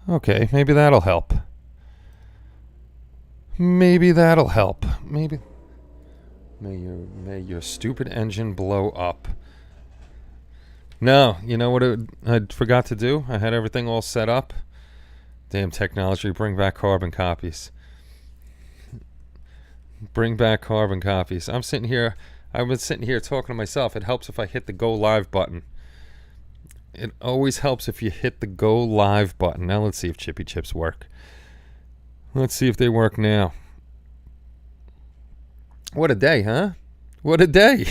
Okay, maybe that'll help. Maybe that'll help. Maybe. May your stupid engine blow up. No, you know what I forgot to do? I had everything all set up. Damn technology, bring back carbon copies. Bring back carbon copies. I've been sitting here talking to myself. It helps if I hit the go live button. It always helps if you hit the go live button. Now let's see if Chippy Chips work. Let's see if they work now. What a day, huh? What a day.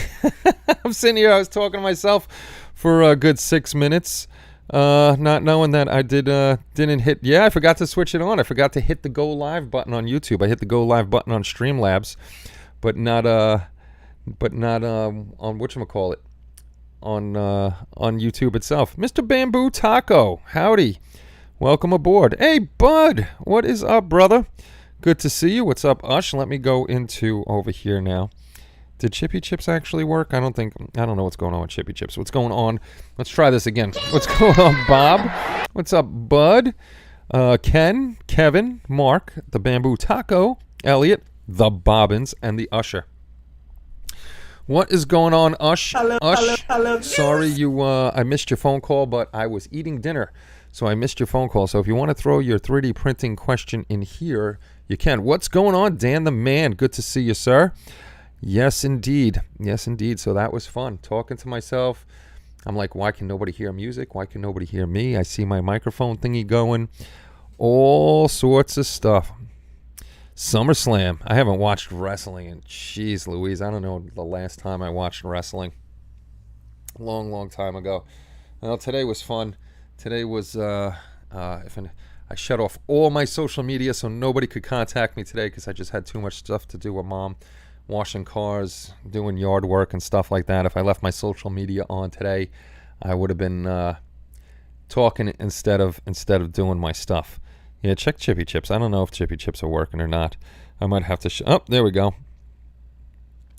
I'm sitting here, I was talking to myself for a good 6 minutes, not knowing that I didn't hit. Yeah, I forgot to switch it on. I forgot to hit the go live button on YouTube. I hit the go live button on Streamlabs, but not on whatchamacallit, on YouTube itself. Mr. Bamboo Taco, howdy. Welcome aboard. Hey, bud, what is up, brother? Good to see you. What's up, Ush? Let me go into over here now. Did Chippy Chips actually work? I don't know what's going on with Chippy Chips. What's going on? Let's try this again. What's going on, Bob? What's up, bud? Ken, Kevin, Mark, the Bamboo Taco, Elliot, the Bobbins, and the Usher. What is going on, Ush? Hello, Ush, hello. sorry I missed your phone call, but I was eating dinner, so I missed your phone call. So if you want to throw your 3D printing question in here, you can. What's going on, Dan the Man? Good to see you, sir. Yes, indeed. Yes, indeed. So that was fun. Talking to myself. I'm like, why can nobody hear music? Why can nobody hear me? I see my microphone thingy going. All sorts of stuff. SummerSlam. I haven't watched wrestling in, jeez Louise, I don't know the last time I watched wrestling. Long time ago. Well, today was fun. Today was, I shut off all my social media so nobody could contact me today because I just had too much stuff to do with Mom. Washing cars, doing yard work and stuff like that. If I left my social media on today, I would have been talking instead of doing my stuff. Yeah, check Chippy Chips. I don't know if Chippy Chips are working or not. I might have to. Oh, there we go.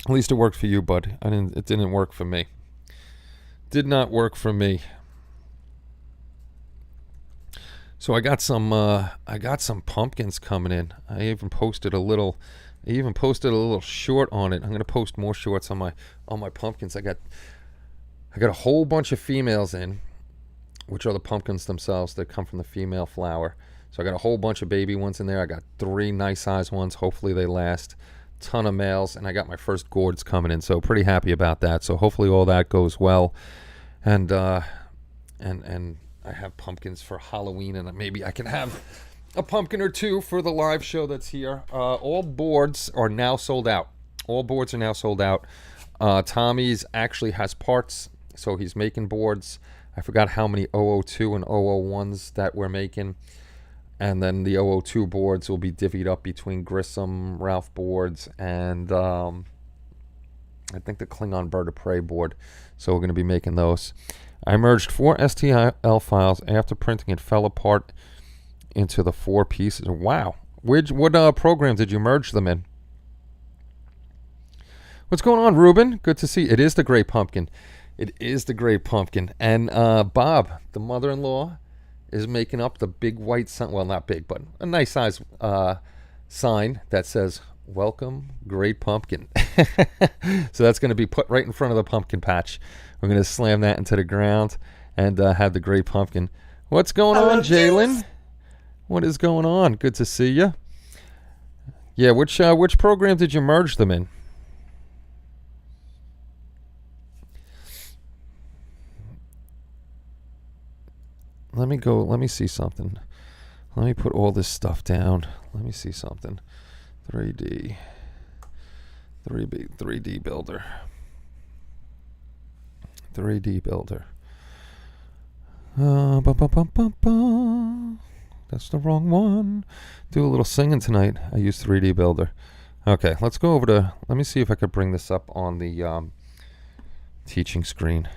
At least it worked for you, bud. It didn't work for me. Did not work for me. So I got some pumpkins coming in. I even posted a little short on it. I'm gonna post more shorts on my pumpkins. I got a whole bunch of females in, which are the pumpkins themselves that come from the female flower. So I got a whole bunch of baby ones in there. I got 3 nice size ones. Hopefully they last. Ton of males, and I got my first gourds coming in. So pretty happy about that. So hopefully all that goes well, and I have pumpkins for Halloween, and maybe I can have a pumpkin or 2 for the live show that's here. All boards are now sold out. Tommy's actually has parts, so he's making boards. I forgot how many 002 and 001s that we're making. And then the 002 boards will be divvied up between Grissom, Ralph boards, and I think the Klingon Bird of Prey board. So we're going to be making those. I merged 4 STL files. After printing, it fell apart into the 4 pieces. Wow. What program did you merge them in? What's going on, Ruben? Good to see you. It is the Great Pumpkin. And Bob, the mother-in-law, is making up the big white sign. Well, not big, but a nice size sign that says, "Welcome, Great Pumpkin." So that's going to be put right in front of the pumpkin patch. We're going to slam that into the ground and have the Great Pumpkin. What's going on, Jalen? What is going on? Good to see you. Yeah, which program did you merge them in? Let me see something. Let me put all this stuff down. Let me see something. 3D builder. 3D builder. That's the wrong one. Do a little singing tonight. I use 3D builder. Okay, let's go over to, let me see if I could bring this up on the teaching screen.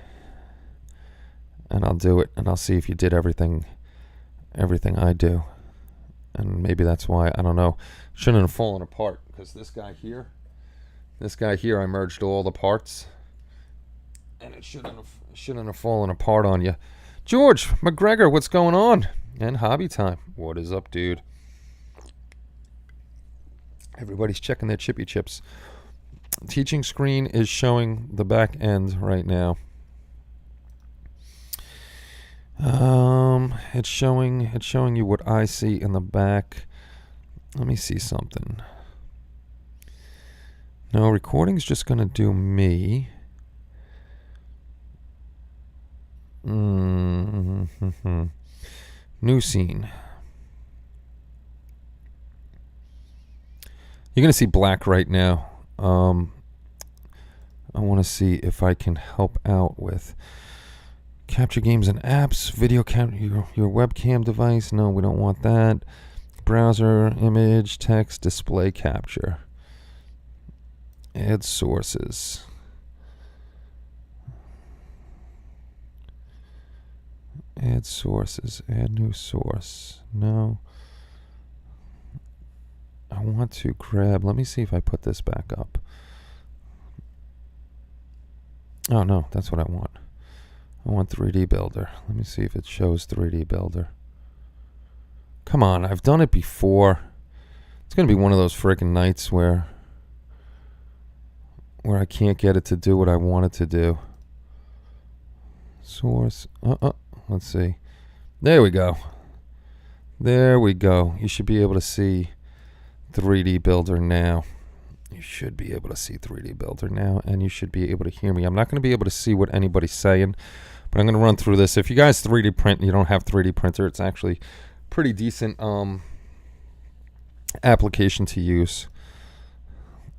And I'll do it, and I'll see if you did everything I do. And maybe that's why, I don't know, shouldn't have fallen apart, because this guy here, I merged all the parts, and it shouldn't have fallen apart on you. George McGregor, what's going on? And Hobby Time, what is up, dude? Everybody's checking their chippy chips. Teaching screen is showing the back end right now. It's showing you what I see in the back. Let me see something. No, recording's just gonna do me. New scene. You're gonna see black right now. I want to see if I can help out with capture games and apps, video your webcam device. No, we don't want that. Browser, image, text, display capture. Add sources. Add sources. Add new source. No. I want to grab. Let me see if I put this back up. Oh, no. That's what I want. I want 3D Builder. Let me see if it shows 3D Builder. Come on. I've done it before. It's going to be one of those friggin' nights where I can't get it to do what I want it to do. Source. Let's see. There we go. There we go. You should be able to see 3D Builder now. You should be able to see 3D Builder now, and you should be able to hear me. I'm not going to be able to see what anybody's saying, but I'm going to run through this. If you guys 3D print and you don't have 3D printer, it's actually pretty decent application to use.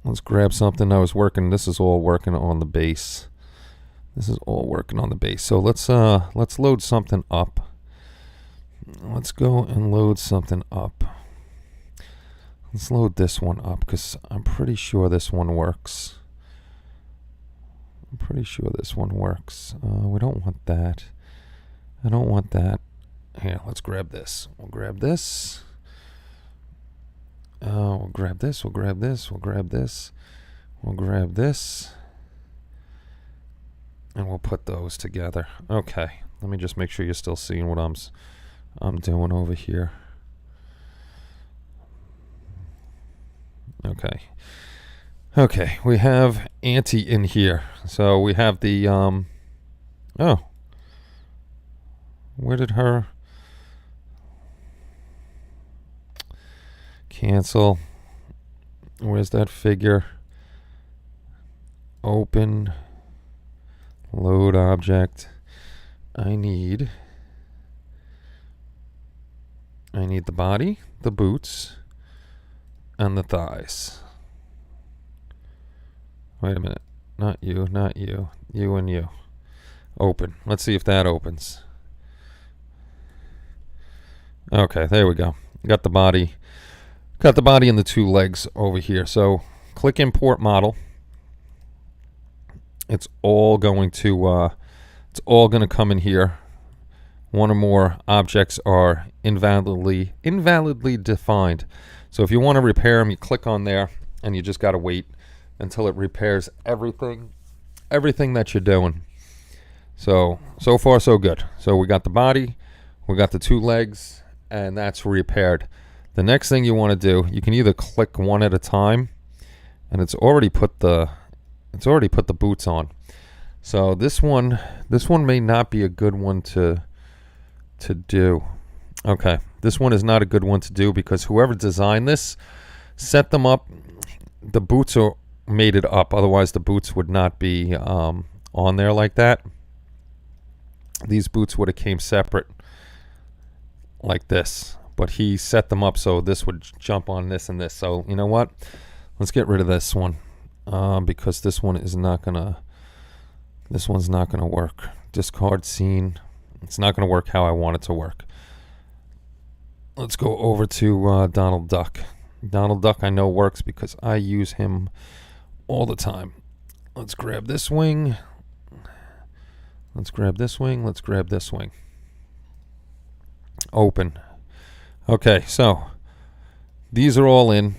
Let's grab something. This is all working on the base. This is all working on the base. So let's load something up. Let's go and load something up. Let's load this one up because I'm pretty sure this one works. We don't want that. I don't want that. Here, let's grab this. We'll grab this. We'll grab this. We'll grab this. We'll grab this. We'll grab this. And we'll put those together. Okay. Let me just make sure you're still seeing what I'm doing over here. Okay. Okay, we have Auntie in here. So we have the oh. Where did her cancel? Where's that figure? Open. Load object. I need the body, the boots, and the thighs. Wait a minute. Not you, not you. You and you. Open. Let's see if that opens. Okay, there we go. Got the body. Got the body and the two legs over here. So click import model. It's all going to come in here. One or more objects are invalidly defined. So if you want to repair them, you click on there and you just got to wait until it repairs everything that you're doing. So far so good. So we got the body, we got the two legs, and that's repaired. The next thing you want to do, you can either click one at a time, and it's already put the boots on. So this one may not be a good one to do. Okay, this one is not a good one to do because whoever designed this set them up. The boots are made it up. Otherwise, the boots would not be on there like that. These boots would have came separate like this, but he set them up so this would jump on this and this. So you know what? Let's get rid of this one because this one's not gonna work. Discard scene. It's not gonna work how I want it to work. Let's go over to Donald Duck. Donald Duck I know works because I use him all the time. Let's grab this wing. Let's grab this wing. Let's grab this wing. Open. Okay, so these are all in.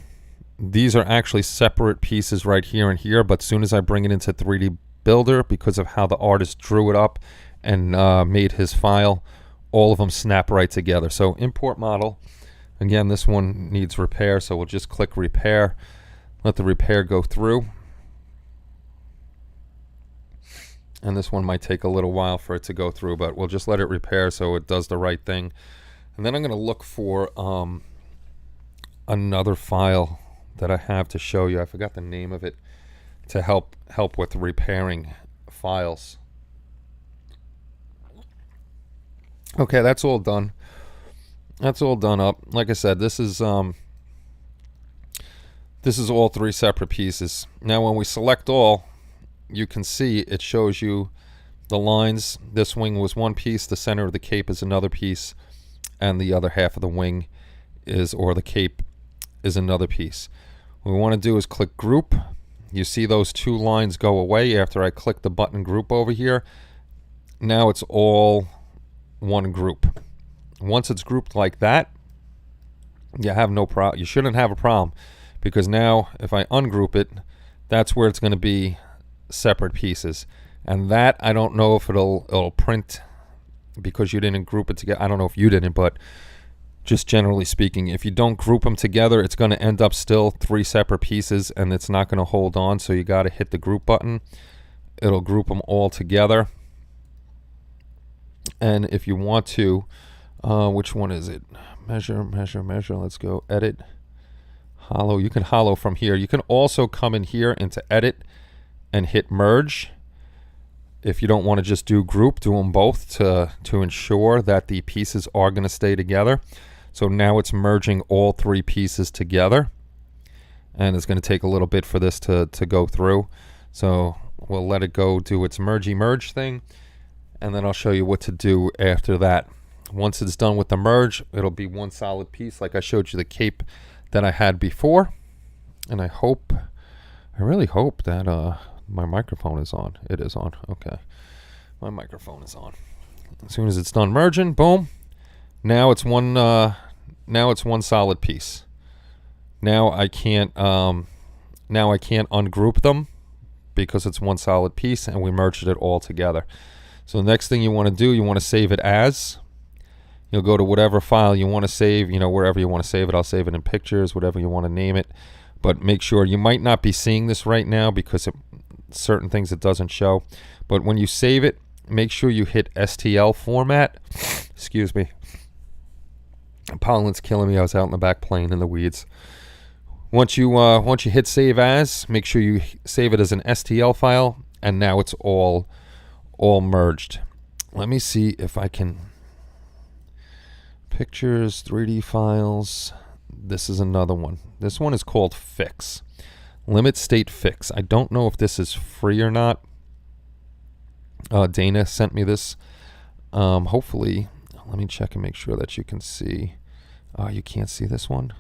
These are actually separate pieces right here and here, but as soon as I bring it into 3D Builder, because of how the artist drew it up and made his file, all of them snap right together. So import model. Again, this one needs repair, so we'll just click repair. Let the repair go through. And this one might take a little while for it to go through, but we'll just let it repair so it does the right thing. And then I'm going to look for another file that I have to show you. I forgot the name of it, to help with repairing files. Okay, that's all done. That's all done up. Like I said, this is all 3 separate pieces. Now when we select all, you can see it shows you the lines. This wing was one piece, the center of the cape is another piece, and the other half of the wing is, or the cape, is another piece. What we want to do is click group. You see those 2 lines go away after I click the button group over here. Now it's all one group. Once it's grouped like that, you have no problem. You shouldn't have a problem, because now if I ungroup it, that's where it's going to be separate pieces. And that, I don't know if it'll print because you didn't group it together. I don't know if you didn't, but just generally speaking, if you don't group them together, it's going to end up still 3 separate pieces, and it's not going to hold on. So you got to hit the group button. It'll group them all together. And if you want to, which one is it? Measure. Let's go edit, hollow. You can hollow from here. You can also come in here into edit and hit merge. If you don't want to just do group, do them both to ensure that the pieces are going to stay together. So now it's merging all 3 pieces together, and it's going to take a little bit for this to go through. So we'll let it go do its merge thing, and then I'll show you what to do after that. Once it's done with the merge, it'll be one solid piece, like I showed you the cape that I had before. And I really hope that my microphone is on. It is on. Okay, my microphone is on. As soon as it's done merging, boom. Now it's one. Now it's one solid piece. Now I can't. Now I can't ungroup them because it's one solid piece, and we merged it all together. So the next thing you want to do, you want to save it as. You'll go to whatever file you want to save. You know, wherever you want to save it. I'll save it in pictures, whatever you want to name it. But make sure, you might not be seeing this right now because certain things it doesn't show. But when you save it, make sure you hit STL format. Excuse me. Pollen's killing me. I was out in the back playing in the weeds. Once you hit save as, make sure you save it as an STL file, and now it's all merged. Let me see if I can. Pictures, 3D files. This is another one. This one is called Fix. Limit State Fix. I don't know if this is free or not. Dana sent me this. Hopefully, let me check and make sure that you can see. You can't see this one?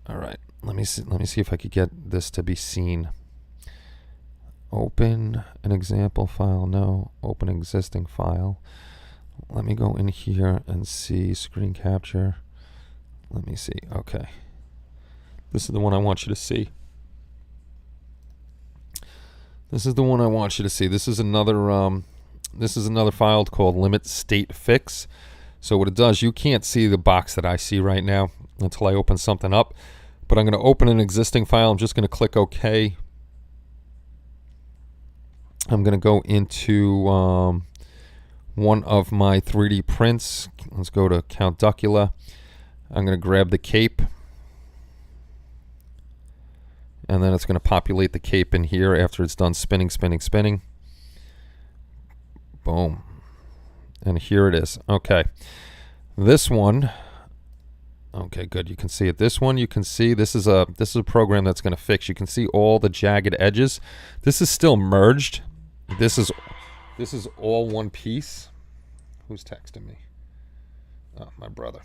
All right. Let me see if I could get this to be seen. Open an example file. No. Open existing file. Let me go in here and see screen capture. Let me see. Okay. This is the one I want you to see. This is the one I want you to see. This is another file called Limit State Fix. So what it does, you can't see the box that I see right now until I open something up. But I'm going to open an existing file. I'm just going to click OK. I'm going to go into one of my 3D prints. Let's go to Count Duckula. I'm going to grab the cape. And then it's going to populate the cape in here after it's done spinning. Boom. And here it is. Okay. This one. Okay, good. You can see it. This one you can see. This is a program that's going to fix. You can see all the jagged edges. This is still merged. This is all one piece. Who's texting me? Oh, my brother.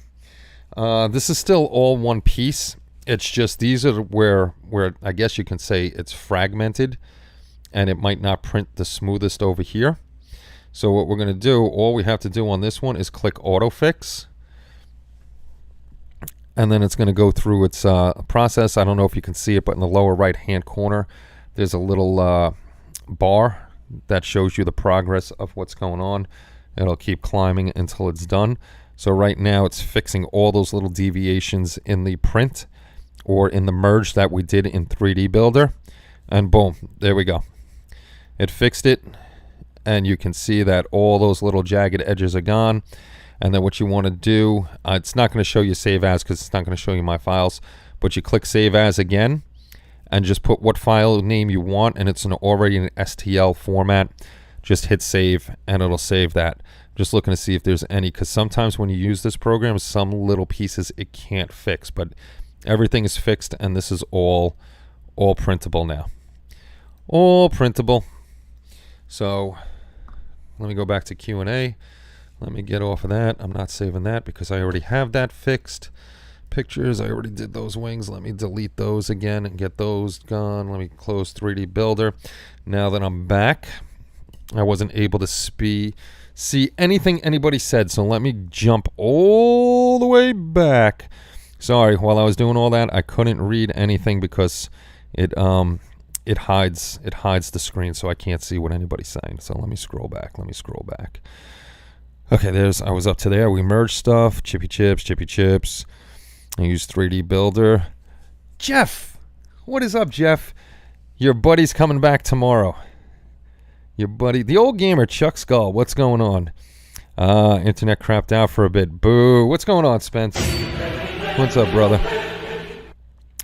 This is still all one piece. It's just these are where I guess you can say it's fragmented, and it might not print the smoothest over here. So what we're going to do, all we have to do on this one is click Auto Fix, and then it's going to go through its process. I don't know if you can see it, but in the lower right hand corner there's a little bar that shows you the progress of what's going on. It'll keep climbing until it's done. So right now it's fixing all those little deviations in the print or in the merge that we did in 3D Builder. And boom, there we go. It fixed it. And you can see that all those little jagged edges are gone. And then what you want to do, it's not going to show you save as because it's not going to show you my files, but you click save as again and just put what file name you want, and it's already in an STL format. Just hit save and it'll save that. Just looking to see if there's any, because sometimes when you use this program, some little pieces it can't fix, but everything is fixed, and this is all printable now. All printable. So let me go back to Q&A. Let me get off of that. I'm not saving that because I already have that fixed. Pictures, I already did those wings. Let me delete those again and get those gone. Let me close 3D Builder. Now that I'm back, I wasn't able to see anything anybody said, so let me jump all the way back. Sorry, while I was doing all that, I couldn't read anything because it hides the screen, so I can't see what anybody's saying. So let me scroll back. Okay, I was up to there. We merged stuff. Chippy chips. I used 3D Builder. Jeff! What is up, Jeff? Your buddy's coming back tomorrow. Your buddy, the old gamer, Chuck Skull. What's going on? Internet crapped out for a bit. Boo. What's going on, Spence? What's up, brother?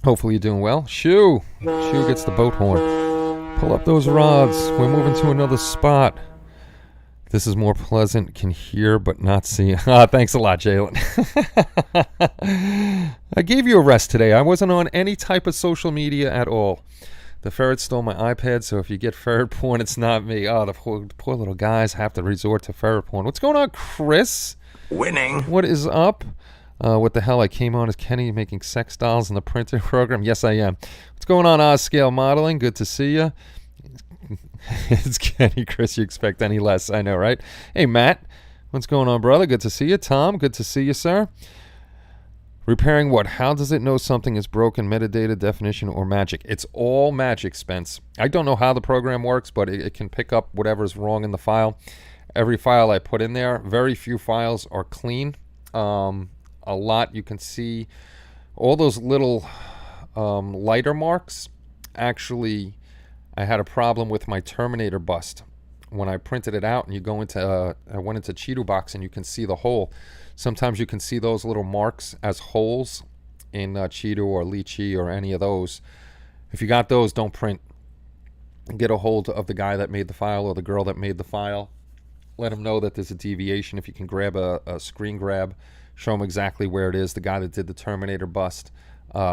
Hopefully you're doing well. Shoo gets the boat horn. Pull up those rods. We're moving to another spot. This is more pleasant. Can hear but not see. Thanks a lot, Jalen. I gave you a rest today. I wasn't on any type of social media at all. The ferret stole my iPad, so if you get ferret porn, it's not me. Oh, the poor little guys have to resort to ferret porn. What's going on, Chris? Winning. What is up? What the hell? I came on as Kenny making sex dolls in the printer program. Yes, I am. What's going on, Oz Scale Modeling? Good to see you. It's Kenny, Chris. You expect any less? I know, right? Hey, Matt. What's going on, brother? Good to see you. Tom, good to see you, sir. Repairing what? How does it know something is broken? Metadata, definition, or magic? It's all magic, Spence. I don't know how the program works, but it can pick up whatever's wrong in the file. Every file I put in there, very few files are clean. A lot you can see all those little lighter marks. Actually, I had a problem with my Terminator bust. When I printed it out and you go into, I went into Cheeto Box and you can see the hole. Sometimes you can see those little marks as holes in Cheeto or Lychee or any of those. If you got those, don't print. Get a hold of the guy that made the file or the girl that made the file. Let them know that there's a deviation. If you can grab a screen grab, show them exactly where it is. The guy that did the Terminator bust,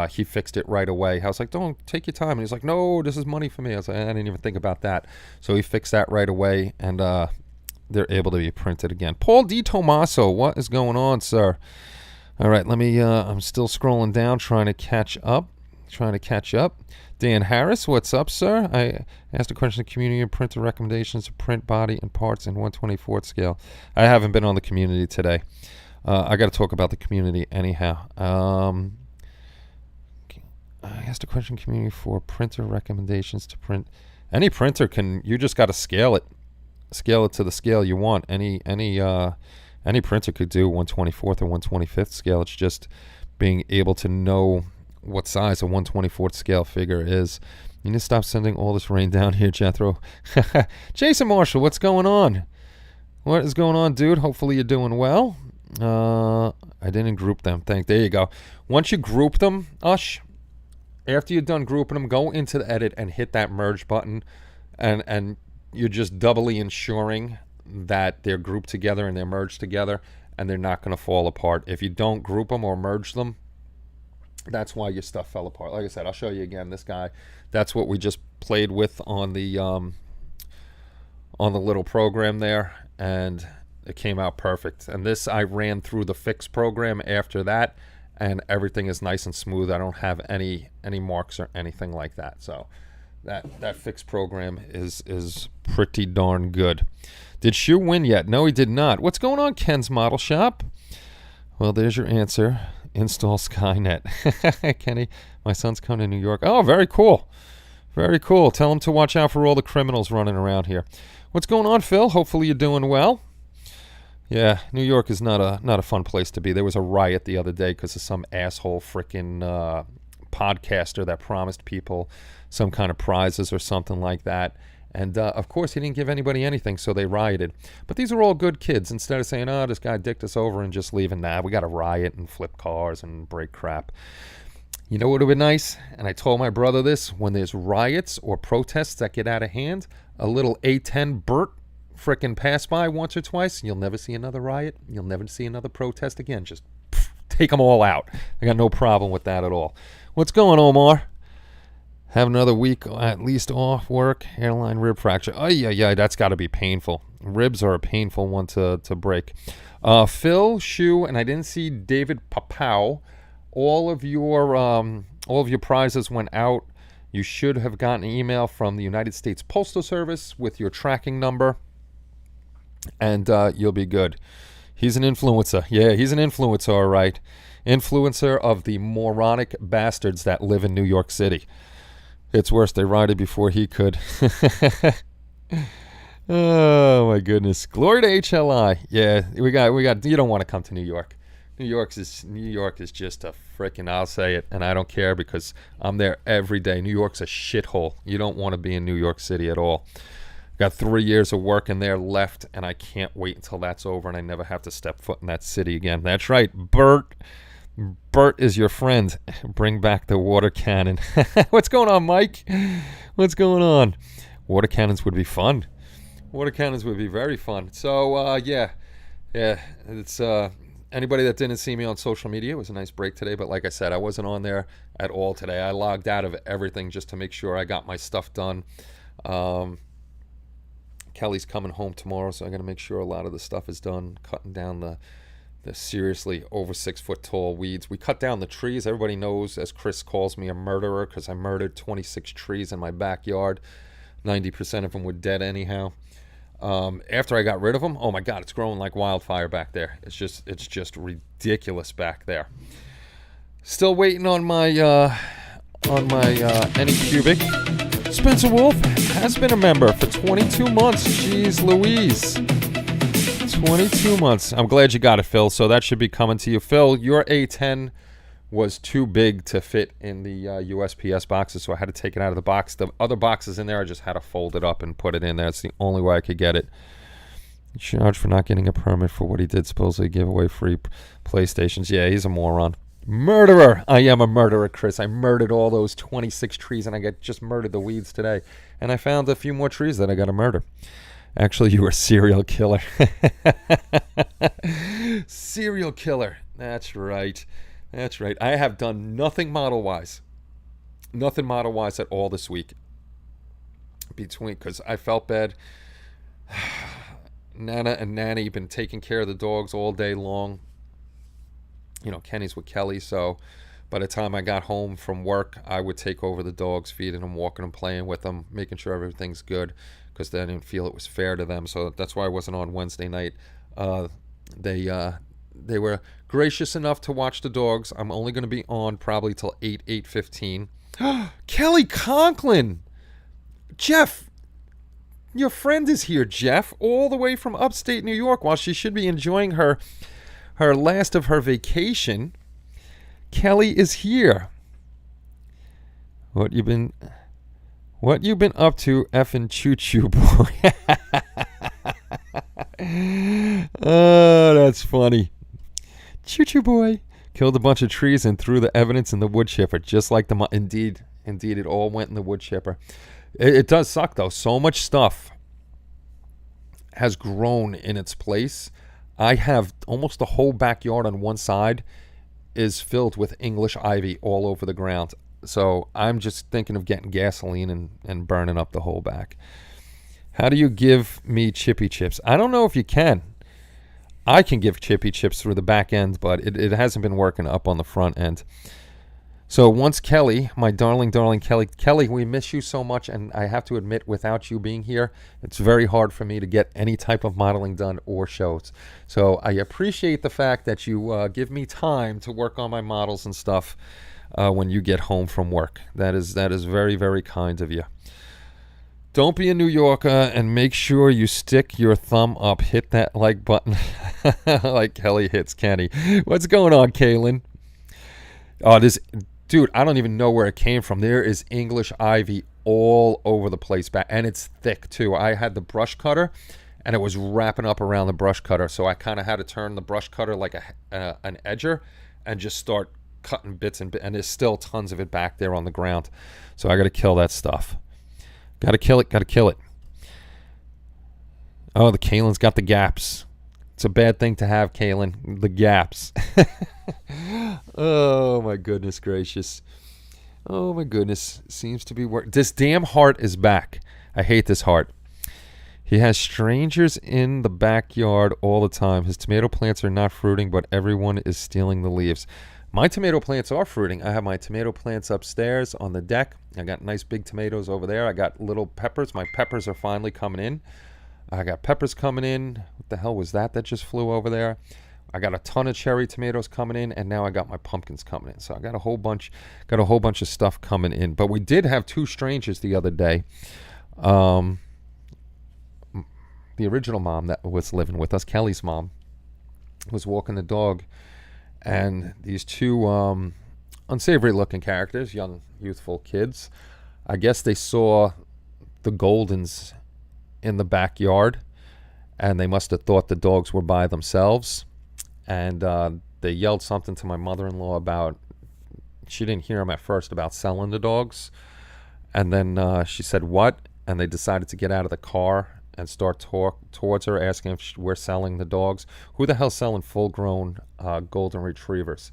he fixed it right away. I was like, don't take your time. And he's like, no, this is money for me. I was like, I didn't even think about that. So he fixed that right away, and they're able to be printed again. Paul D. Tomaso, what is going on, sir? All right, let me, I'm still scrolling down, trying to catch up. Dan Harris, what's up, sir? I asked a question of community and printer recommendations to print body and parts in 1/24 scale. I haven't been on the community today. I got to talk about the community anyhow. I asked a question community for printer recommendations to print. Any printer you just got to scale it to the scale you want. Any printer could do 1/24 or 1/25 scale. It's just being able to know what size a 1/24 scale figure is. You need to stop sending all this rain down here, Jethro. Jason Marshall, what's going on? What is going on, dude? Hopefully you're doing well. I didn't group them. There you go. Once you group them, Ush, after you're done grouping them, go into the edit and hit that merge button, and you're just doubly ensuring that they're grouped together and they're merged together and they're not going to fall apart. If you don't group them or merge them, that's why your stuff fell apart. Like I said, I'll show you again. This guy, that's what we just played with on the little program there, and it came out perfect. And this, I ran through the fix program after that, and everything is nice and smooth. I don't have any marks or anything like that. So that fix program is pretty darn good. Did Shu win yet? No, he did not. What's going on, Ken's Model Shop? Well, there's your answer. Install Skynet. Kenny, my son's coming to New York. Oh, very cool. Very cool. Tell them to watch out for all the criminals running around here. What's going on, Phil? Hopefully you're doing well. Yeah, New York is not a fun place to be. There was a riot the other day because of some asshole freaking podcaster that promised people some kind of prizes or something like that. And, of course, he didn't give anybody anything, so they rioted. But these are all good kids. Instead of saying, oh, this guy dicked us over and just leaving, we got to riot and flip cars and break crap. You know what would have been nice? And I told my brother this, when there's riots or protests that get out of hand, a little A10 Bert frickin' pass by once or twice, you'll never see another riot. You'll never see another protest again. Just take them all out. I got no problem with that at all. What's going on, Omar? Have another week at least off work. Hairline rib fracture. Oh, yeah, that's got to be painful. Ribs are a painful one to break. Phil, Shu, and I didn't see David Papau. All of your prizes went out. You should have gotten an email from the United States Postal Service with your tracking number, and you'll be good. He's an influencer. Yeah, he's an influencer, all right. Influencer of the moronic bastards that live in New York City. It's worse, they rioted before he could. Oh, my goodness. Glory to HLI. Yeah, we got. You don't want to come to New York. New York is just a freaking, I'll say it, and I don't care because I'm there every day. New York's a shithole. You don't want to be in New York City at all. Got 3 years of work in there left, and I can't wait until that's over and I never have to step foot in that city again. That's right, Bert. Bert is your friend. Bring back the water cannon. What's going on, Mike? What's going on? Water cannons would be fun. Water cannons would be very fun. So, yeah. It's anybody that didn't see me on social media, it was a nice break today. But like I said, I wasn't on there at all today. I logged out of everything just to make sure I got my stuff done. Kelly's coming home tomorrow, so I got to make sure a lot of the stuff is done. Cutting down the seriously over 6 foot tall weeds. We cut down the trees. Everybody knows, as Chris calls me, a murderer because I murdered 26 trees in my backyard. 90% of them were dead anyhow. After I got rid of them, oh my God, it's growing like wildfire back there. It's just ridiculous back there. Still waiting on my Anycubic. Spencer Wolf has been a member for 22 months. Jeez Louise. 22 months. I'm glad you got it, Phil. So that should be coming to you. Phil, your A10 was too big to fit in the USPS boxes, so I had to take it out of the box. The other boxes in there, I just had to fold it up and put it in there. It's the only way I could get it. Charged for not getting a permit for what he did, supposedly give away free PlayStations. Yeah, he's a moron. Murderer. I am a murderer, Chris. I murdered all those 26 trees, and I just murdered the weeds today. And I found a few more trees that I got to murder. Actually, you were a serial killer. Serial killer. That's right. That's right. I have done nothing model-wise. Nothing model-wise at all this week. Because I felt bad. Nana and Nanny have been taking care of the dogs all day long. You know, Kenny's with Kelly, so by the time I got home from work, I would take over the dogs, feeding them, walking them, playing with them, making sure everything's good, because I didn't feel it was fair to them. So that's why I wasn't on Wednesday night. They were gracious enough to watch the dogs. I'm only going to be on probably till 8:15. Kelly Conklin! Jeff! Your friend is here, Jeff, all the way from upstate New York, while she should be enjoying her last of her vacation. Kelly is here. What you been up to, effing choo-choo boy? Oh, that's funny. Choo-choo boy killed a bunch of trees and threw the evidence in the wood chipper, just like the indeed, it all went in the wood chipper. It does suck though. So much stuff has grown in its place. I have almost the whole backyard on one side is filled with English ivy all over the ground. So I'm just thinking of getting gasoline and burning up the whole back. How do you give me chippy chips? I don't know if you can. I can give chippy chips through the back end, but it hasn't been working up on the front end. So once Kelly, my darling Kelly, we miss you so much, and I have to admit, without you being here, it's very hard for me to get any type of modeling done or shows. So I appreciate the fact that you give me time to work on my models and stuff. when you get home from work. That is very, very kind of you. Don't be a New Yorker, and make sure you stick your thumb up. Hit that like button like Kelly hits Kenny. What's going on, Kaylin? Oh, this dude, I don't even know where it came from. There is English ivy all over the place back, and it's thick too. I had the brush cutter, and it was wrapping up around the brush cutter, so I kind of had to turn the brush cutter like an edger and just start cutting bits and there's still tons of it back there on the ground. So I got to kill that stuff. Gotta kill it. Oh, the Kaylin's got the gaps. It's a bad thing to have, Kaylin. The gaps. Oh, my goodness gracious. Oh, my goodness. Seems to be working. This damn heart is back. I hate this heart. He has strangers in the backyard all the time. His tomato plants are not fruiting, but everyone is stealing the leaves. My tomato plants are fruiting. I have my tomato plants upstairs on the deck. I got nice big tomatoes over there. I got little peppers. My peppers are finally coming in. I got peppers coming in. What the hell was that just flew over there? I got a ton of cherry tomatoes coming in, and now I got my pumpkins coming in. So I got a whole bunch of stuff coming in. But we did have 2 strangers the other day. The original mom that was living with us, Kelly's mom, was walking the dog. And these 2 unsavory looking characters, young, youthful kids, I guess they saw the Goldens in the backyard, and they must have thought the dogs were by themselves. And they yelled something to my mother-in-law about, she didn't hear them at first, about selling the dogs. And then she said, what? And they decided to get out of the car and start talk towards her, asking if we're selling the dogs. Who the hell's selling full-grown golden retrievers?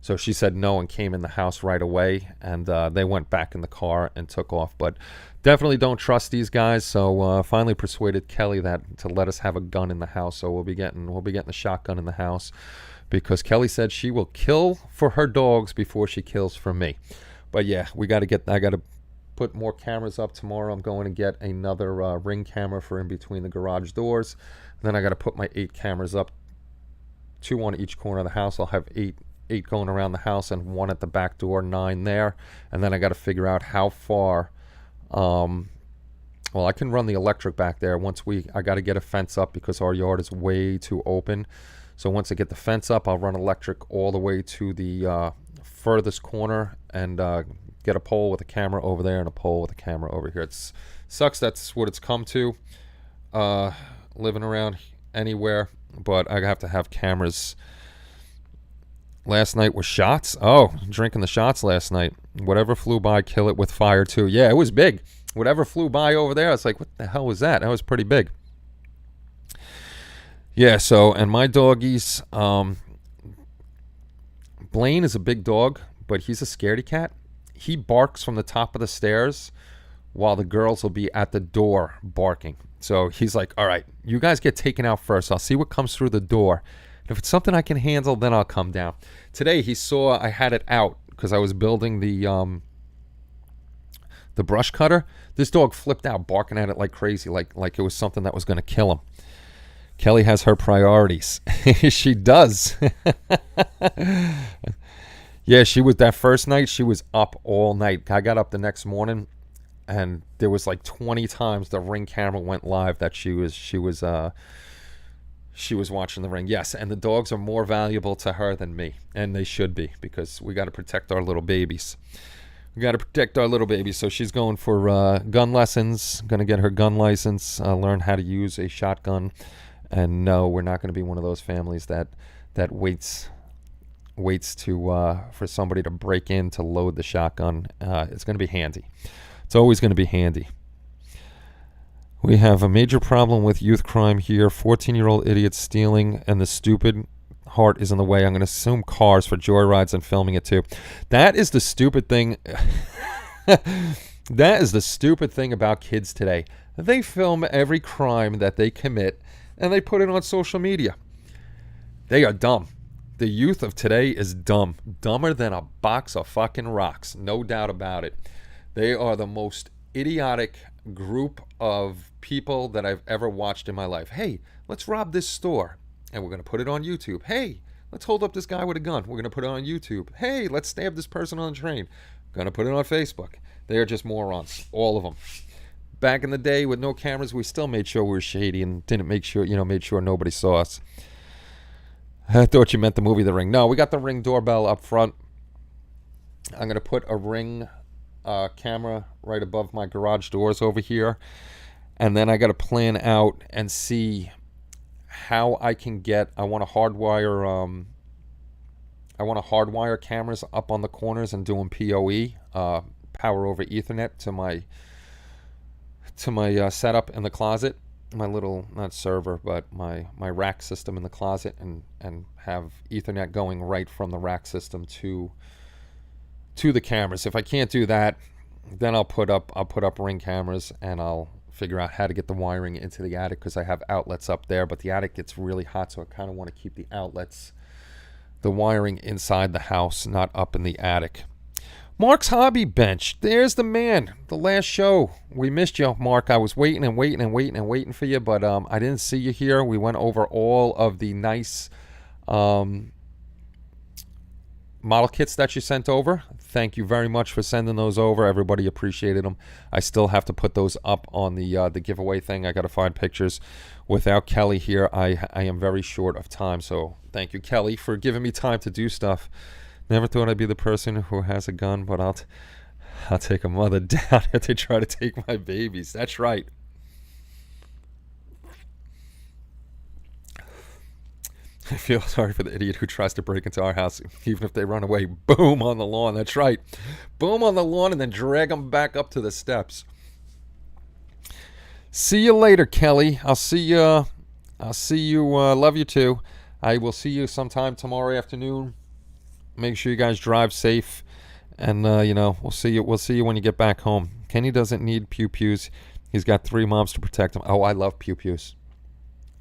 So she said no and came in the house right away, and they went back in the car and took off. But definitely don't trust these guys. So finally persuaded Kelly that to let us have a gun in the house. So we'll be getting the shotgun in the house, because Kelly said she will kill for her dogs before she kills for me. But yeah, I got to put more cameras up tomorrow. I'm going to get another ring camera for in between the garage doors. Then I got to put my 8 cameras up, 2 on each corner of the house. I'll have 8 going around the house and 1 at the back door, 9 there. And then I got to figure out how far. Well, I can run the electric back there. I got to get a fence up because our yard is way too open. So once I get the fence up, I'll run electric all the way to the furthest corner and get a pole with a camera over there and a pole with a camera over here. It sucks that's what it's come to, living around anywhere, but I have to have cameras. Last night was shots. Oh, drinking the shots last night. Whatever flew by, kill it with fire too. Yeah, it was big. Whatever flew by over there, I was like, what the hell was that? That was pretty big. Yeah, so, and my doggies, Blaine is a big dog, but he's a scaredy cat. He barks from the top of the stairs while the girls will be at the door barking. So he's like, all right, you guys get taken out first. I'll see what comes through the door. And if it's something I can handle, then I'll come down. Today he saw I had it out because I was building the brush cutter. This dog flipped out, barking at it like crazy, like it was something that was going to kill him. Kelly has her priorities. She does. Yeah, she was, that first night, she was up all night. I got up the next morning, and there was like 20 times the Ring camera went live that she was watching the Ring. Yes, and the dogs are more valuable to her than me, and they should be, because we got to protect our little babies. So she's going for gun lessons, going to get her gun license, learn how to use a shotgun. And no, we're not going to be one of those families that waits to for somebody to break in to load the shotgun. It's going to be handy. It's always going to be handy. We have a major problem with youth crime here. 14-year-old idiots stealing, and the stupid heart is in the way. I'm going to assume cars for joyrides and filming it too. That is the stupid thing. That is the stupid thing about kids today. They film every crime that they commit, and they put it on social media. They are dumb. The youth of today is dumb. Dumber than a box of fucking rocks. No doubt about it. They are the most idiotic group of people that I've ever watched in my life. Hey, let's rob this store, and we're going to put it on YouTube. Hey, Let's hold up this guy with a gun. We're going to put it on YouTube. Hey, let's stab this person on the train. Going to put it on Facebook. They're just morons, all of them. Back in the day with no cameras, we still made sure we were shady and didn't make sure, made sure nobody saw us. I thought you meant the movie The Ring. No, we got the Ring doorbell up front. I'm going to put a Ring camera right above my garage doors over here. And then I got to plan out and see how I can get, I want to hardwire cameras up on the corners and do them PoE, power over Ethernet to my setup in the closet, my little, not server, but my rack system in the closet, and have Ethernet going right from the rack system to the cameras. If I can't do that, then I'll put up Ring cameras, and I'll figure out how to get the wiring into the attic, because I have outlets up there, but the attic gets really hot, so I kind of want to keep the outlets, the wiring inside the house, not up in the attic. Mark's Hobby Bench. There's the man. The last show. We missed you, Mark. I was waiting for you, but I didn't see you here. We went over all of the nice model kits that you sent over. Thank you very much for sending those over. Everybody appreciated them. I still have to put those up on the giveaway thing. I got to find pictures. Without Kelly here, I am very short of time. So thank you, Kelly, for giving me time to do stuff. Never thought I'd be the person who has a gun, but I'll take a mother down if they try to take my babies. That's right. I feel sorry for the idiot who tries to break into our house, even if they run away. Boom, on the lawn. That's right. Boom on the lawn, and then drag them back up to the steps. See you later, Kelly. I'll see you. Love you too. I will see you sometime tomorrow afternoon. Make sure you guys drive safe, and we'll see you. We'll see you when you get back home. Kenny doesn't need pew-pews. He's got 3 moms to protect him. Oh, I love pew-pews.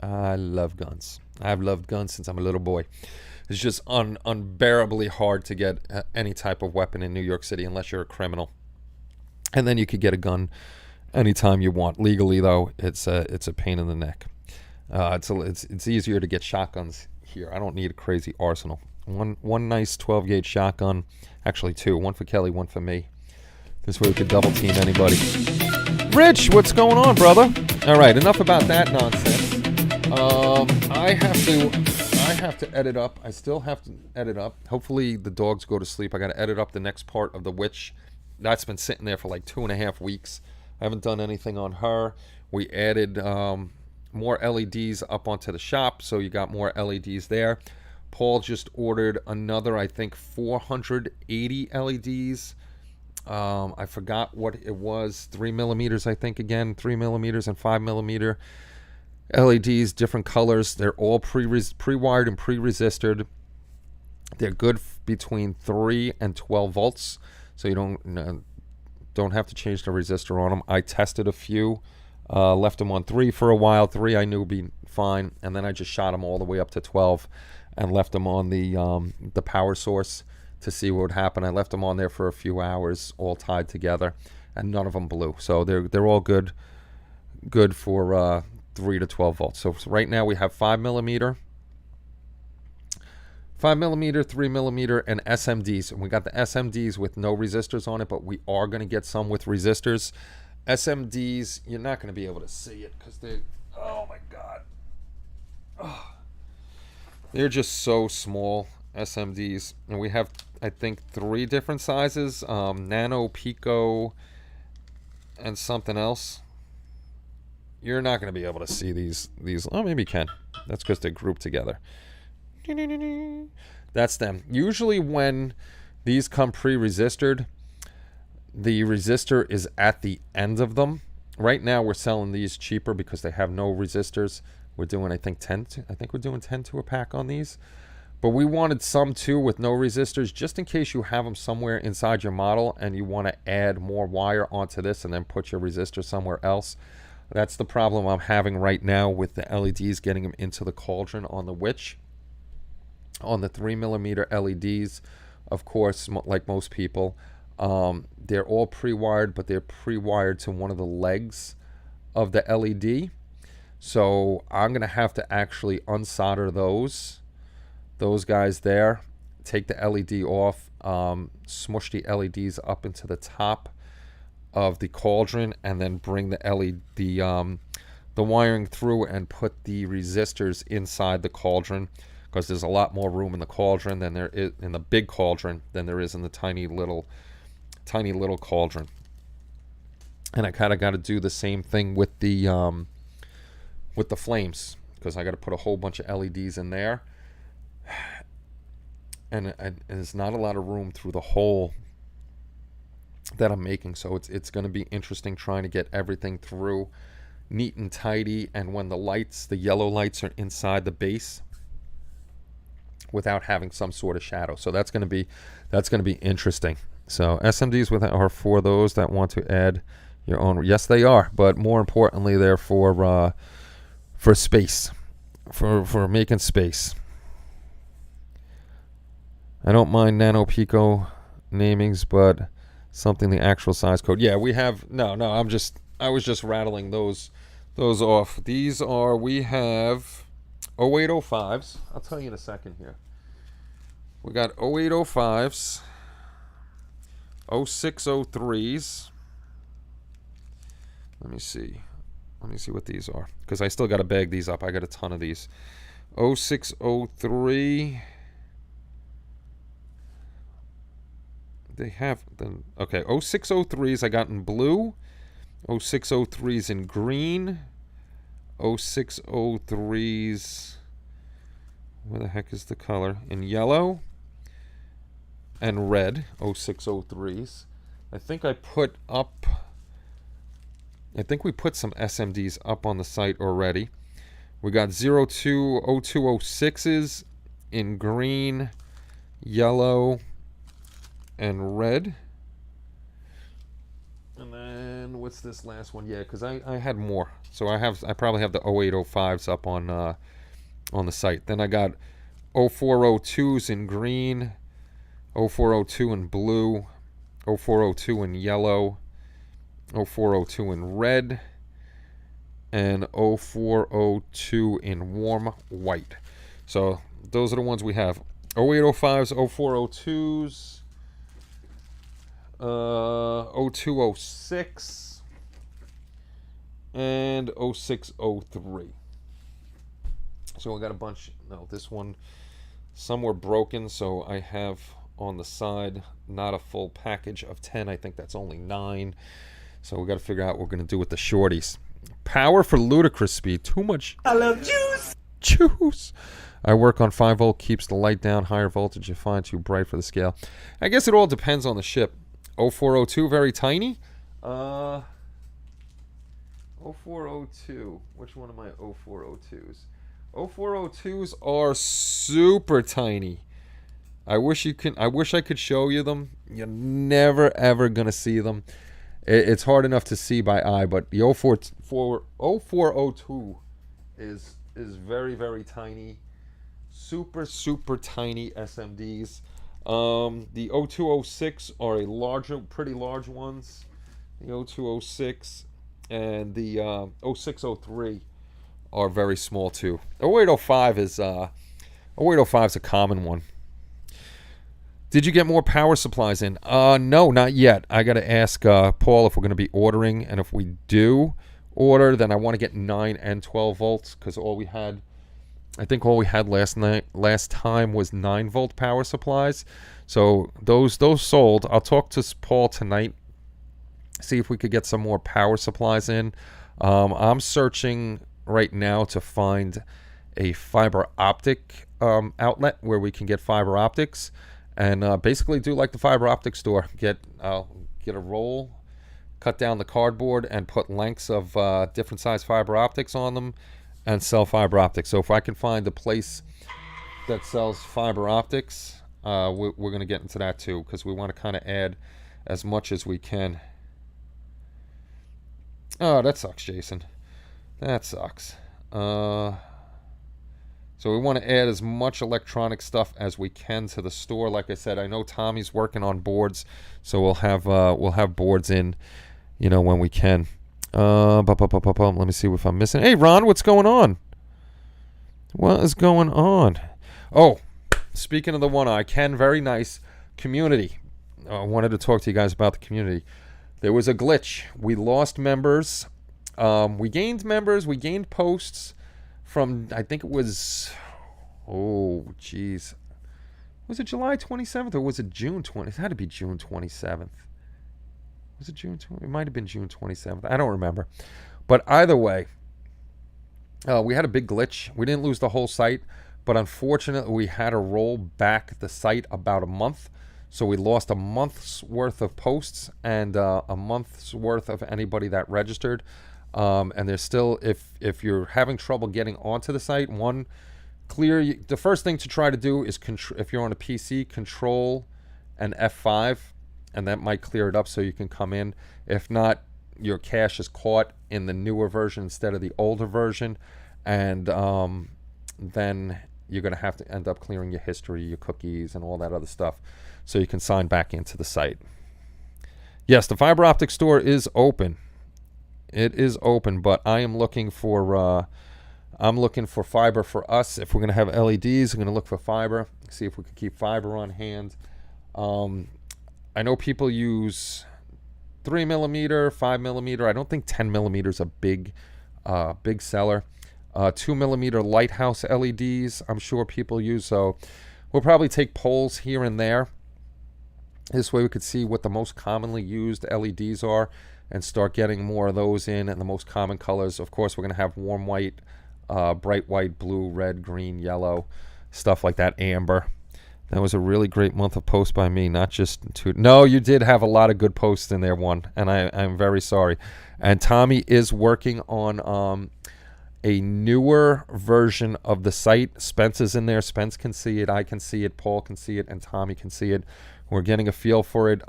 I love guns. I've loved guns since I'm a little boy. It's just unbearably hard to get any type of weapon in New York City unless you're a criminal. And then you could get a gun anytime you want. Legally, though, it's a pain in the neck. It's easier to get shotguns here. I don't need a crazy arsenal. One nice 12-gauge shotgun. Actually, 2. One for Kelly, one for me. This way we could double team anybody. Rich, what's going on, brother? All right, enough about that nonsense. I have to edit up. I still have to edit up. Hopefully the dogs go to sleep. I got to edit up the next part of the witch. That's been sitting there for like 2.5 weeks. I haven't done anything on her. We added more LEDs up onto the shop, so you got more LEDs there. Paul just ordered another, I think, 480 LEDs. I forgot what it was. 3 millimeters, I think, again. 3 millimeters and 5 millimeter LEDs, different colors. They're all pre-wired and pre-resisted. They're good between 3 and 12 volts, so you don't have to change the resistor on them. I tested a few, left them on 3 for a while. 3 I knew would be fine, and then I just shot them all the way up to 12 and left them on the power source to see what would happen. I left them on there for a few hours, all tied together, and none of them blew. So they're all good for 3 to 12 volts. So right now we have 5 millimeter, 3 millimeter, and SMDs. And we got the SMDs with no resistors on it, but we are going to get some with resistors. SMDs, you're not going to be able to see it because oh my God. Oh. They're just so small, SMDs. And we have, I think, 3 different sizes, nano, pico, and something else. You're not going to be able to see these. Oh, maybe you can. That's because they're grouped together. That's them. Usually when these come pre-resistored, the resistor is at the end of them. Right now we're selling these cheaper because they have no resistors. We're doing, I think, 10 to a pack on these. But we wanted some too with no resistors, just in case you have them somewhere inside your model and you want to add more wire onto this and then put your resistor somewhere else. That's the problem I'm having right now with the LEDs, getting them into the cauldron on the witch. On the 3 millimeter LEDs, of course, like most people, they're all pre-wired, but they're pre-wired to one of the legs of the LED. So I'm going to have to actually unsolder those those guys there. Take the LED off, smush the LEDs up into the top of the cauldron, and then bring the the wiring through and put the resistors inside the cauldron, because there's a lot more room in the cauldron than there is in the big cauldron than there is in the tiny little cauldron. And I kind of got to do the same thing with the flames, because I got to put a whole bunch of LEDs in there, and there's not a lot of room through the hole that I'm making, so it's going to be interesting trying to get everything through neat and tidy, and when the yellow lights are inside the base without having some sort of shadow. So that's going to be interesting. So SMDs are for those that want to add your own. Yes, they are, but more importantly, they're for space, for making space. I don't mind nano pico namings, but something the actual size code. Yeah, we have no. I was just rattling those off. These are, we have 0805s. I'll tell you in a second here. We got 0805s, 0603s. Let me see what these are, because I still got to bag these up. I got a ton of these. 0603. They have the, okay, 0603s I got in blue, 0603s in green, 0603s, where the heck is the color, in yellow and red. 0603s. I think we put some SMDs up on the site already. We got 020206s in green, yellow, and red. And then what's this last one? Yeah, because I had more, so I probably have the 0805s up on the site. Then I got 0402s in green, 0402 in blue, 0402 in yellow, 0402 in red, and 0402 in warm white. So those are the ones we have. 0805s, 0402s, 0206, and 0603. So I got a bunch. No, this one, some were broken, so I have on the side not a full package of 10. I think that's only 9. So we got to figure out what we're going to do with the shorties. Power for ludicrous speed. Too much. I love juice. Juice. I work on 5 volt, keeps the light down. Higher voltage you find too bright for the scale. I guess it all depends on the ship. 0402, very tiny. 0402. Which one of my 0402s? 0402s are super tiny. I wish I could show you them. You're never ever gonna see them. It's hard enough to see by eye, but the 0402 is very, very tiny. Super tiny SMDs. The 0206 are pretty large ones. The 0206 and the 0603 are very small too. 0805 is a common one. Did you get more power supplies in? No, not yet. I got to ask Paul if we're going to be ordering, and if we do order, then I want to get 9 and 12 volts, because all we had last time was 9 volt power supplies. So those sold. I'll talk to Paul tonight, see if we could get some more power supplies in. I'm searching right now to find a fiber optic outlet where we can get fiber optics, and basically do like the fiber optic store. Get a roll, cut down the cardboard, and put lengths of different size fiber optics on them, and sell fiber optics. So if I can find a place that sells fiber optics, we're going to get into that too, because we want to kind of add as much as we can. Oh, that sucks, Jason. That sucks. So we want to add as much electronic stuff as we can to the store. Like I said, I know Tommy's working on boards, so we'll have boards in, when we can. Let me see if I'm missing. Hey, Ron, what's going on? What is going on? Oh, speaking of the one eye, Ken, very nice. Community. I wanted to talk to you guys about the community. There was a glitch. We lost members. We gained members. We gained posts from, I think it was, oh, geez. Was it July 27th or was it June 20th? It had to be June 27th. Was it June 20th? It might have been June 27th. I don't remember. But either way, we had a big glitch. We didn't lose the whole site, but unfortunately, we had to roll back the site about a month. So we lost a month's worth of posts and a month's worth of anybody that registered. And there's still, if you're having trouble getting onto the site, the first thing to try to do is, if you're on a PC, Control and F5, and that might clear it up so you can come in. If not, your cache is caught in the newer version instead of the older version, and then you're going to have to end up clearing your history, your cookies, and all that other stuff so you can sign back into the site. Yes, the fiber optic store is open. It is open, but I am looking for fiber for us. If we're going to have LEDs, I'm going to look for fiber, see if we can keep fiber on hand. I know people use 3mm, 5mm. I don't think 10mm is a big seller. 2mm lighthouse LEDs, I'm sure people use. So we'll probably take polls here and there. This way we could see what the most commonly used LEDs are and start getting more of those in, and the most common colors. Of course, we're going to have warm white, bright white, blue, red, green, yellow, stuff like that, amber. That was a really great month of posts by me, not just two. No, you did have a lot of good posts in there, one, and I'm very sorry. And Tommy is working on a newer version of the site. Spence is in there. Spence can see it. I can see it. Paul can see it, and Tommy can see it. We're getting a feel for it.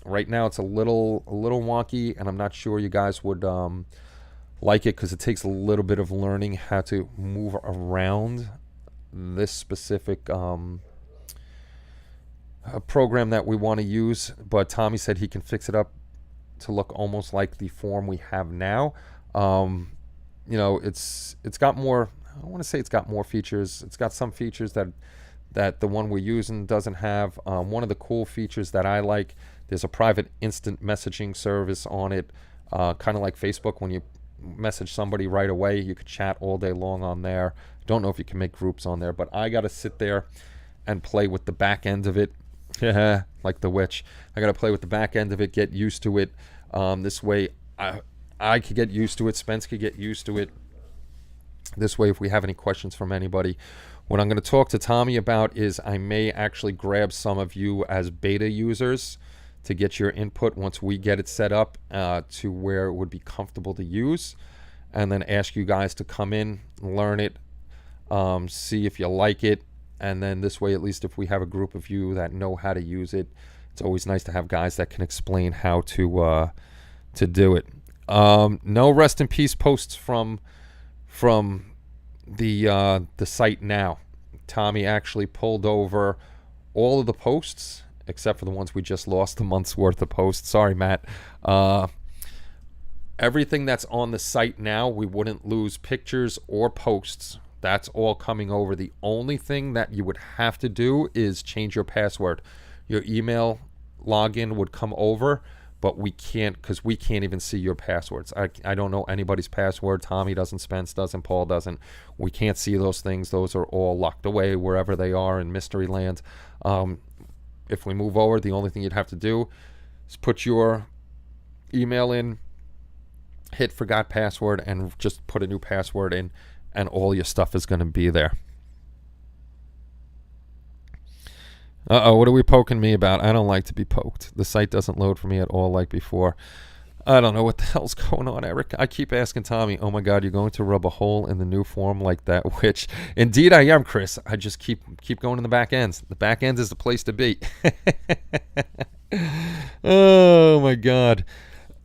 Right now, it's a little wonky, and I'm not sure you guys would like it because it takes a little bit of learning how to move around this specific program that we want to use. But Tommy said he can fix it up to look almost like the form we have now. It's got more. I don't want to say it's got more features. It's got some features that the one we're using doesn't have. One of the cool features that I like, there's a private instant messaging service on it, kind of like Facebook. When you message somebody right away, you could chat all day long on there. Don't know if you can make groups on there, but I got to sit there and play with the back end of it. Like the witch. I got to play with the back end of it, get used to it. This way, I could get used to it. Spence could get used to it. This way, if we have any questions from anybody, what I'm going to talk to Tommy about is I may actually grab some of you as beta users to get your input once we get it set up to where it would be comfortable to use, and then ask you guys to come in, learn it, see if you like it, and then this way, at least if we have a group of you that know how to use it, it's always nice to have guys that can explain how to do it. No rest in peace posts from the site now. Tommy actually pulled over all of the posts except for the ones we just lost, a month's worth of posts. Sorry, Matt. Everything that's on the site now, we wouldn't lose pictures or posts. That's all coming over. The only thing that you would have to do is change your password. Your email login would come over, but we can't, because we can't even see your passwords. I don't know anybody's password. Tommy doesn't, Spence doesn't, Paul doesn't. We can't see those things. Those are all locked away wherever they are in mystery land. If we move over, the only thing you'd have to do is put your email in, hit forgot password, and just put a new password in, and all your stuff is going to be there. What are we poking me about? I don't like to be poked. The site doesn't load for me at all like before. I don't know what the hell's going on, Eric. I keep asking Tommy, oh my God, you're going to rub a hole in the new form like that, which indeed I am, Chris. I just keep going in the back ends. The back end is the place to be. Oh my God.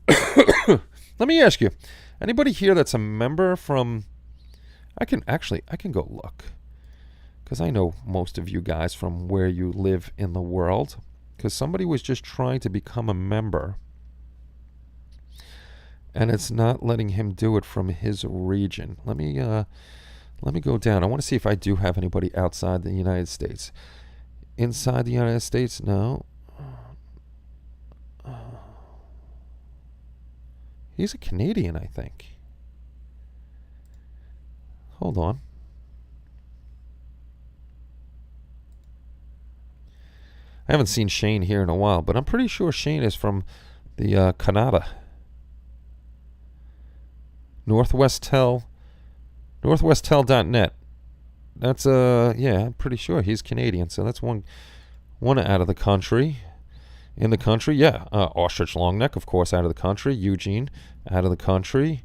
Let me ask you, anybody here that's a member from, I can go look, because I know most of you guys from where you live in the world, because somebody was just trying to become a member, and it's not letting him do it from his region. Let me Let me go down. I want to see if I do have anybody outside the United States. Inside the United States, no. He's a Canadian, I think. Hold on. I haven't seen Shane here in a while, but I'm pretty sure Shane is from the Canada. Northwesttel.net. That's yeah, I'm pretty sure he's Canadian, so that's one out of the country. In the country, yeah. Ostrich Longneck, of course, out of the country. Eugene, out of the country.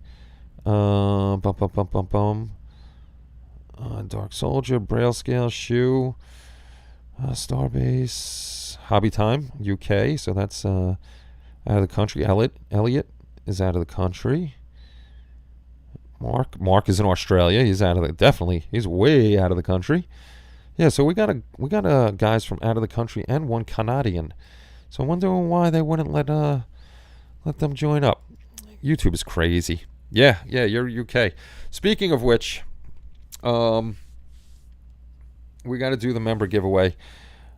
Dark Soldier, Braille Scale, Shoe, Starbase, Hobby Time, UK, so that's out of the country. Elliot is out of the country. Mark is in Australia. He's he's way out of the country. Yeah, so we got guys from out of the country and one Canadian. So I'm wondering why they wouldn't let them join up. YouTube is crazy. Yeah, you're UK. Speaking of which, we got to do the member giveaway.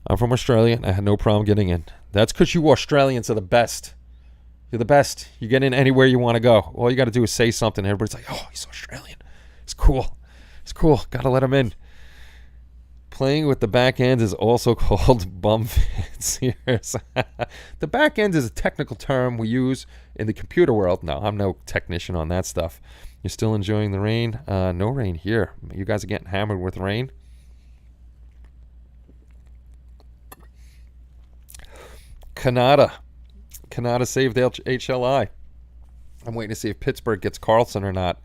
I'm from Australia, and I had no problem getting in. That's because you Australians are the best. You're the best. You get in anywhere you want to go. All you got to do is say something. Everybody's like, oh, he's Australian. It's cool. Got to let him in. Playing with the back end is also called bum fanciers. The back end is a technical term we use in the computer world. No, I'm no technician on that stuff. You're still enjoying the rain? No rain here. You guys are getting hammered with rain. Canada saved HLI. I'm waiting to see if Pittsburgh gets Carlson or not.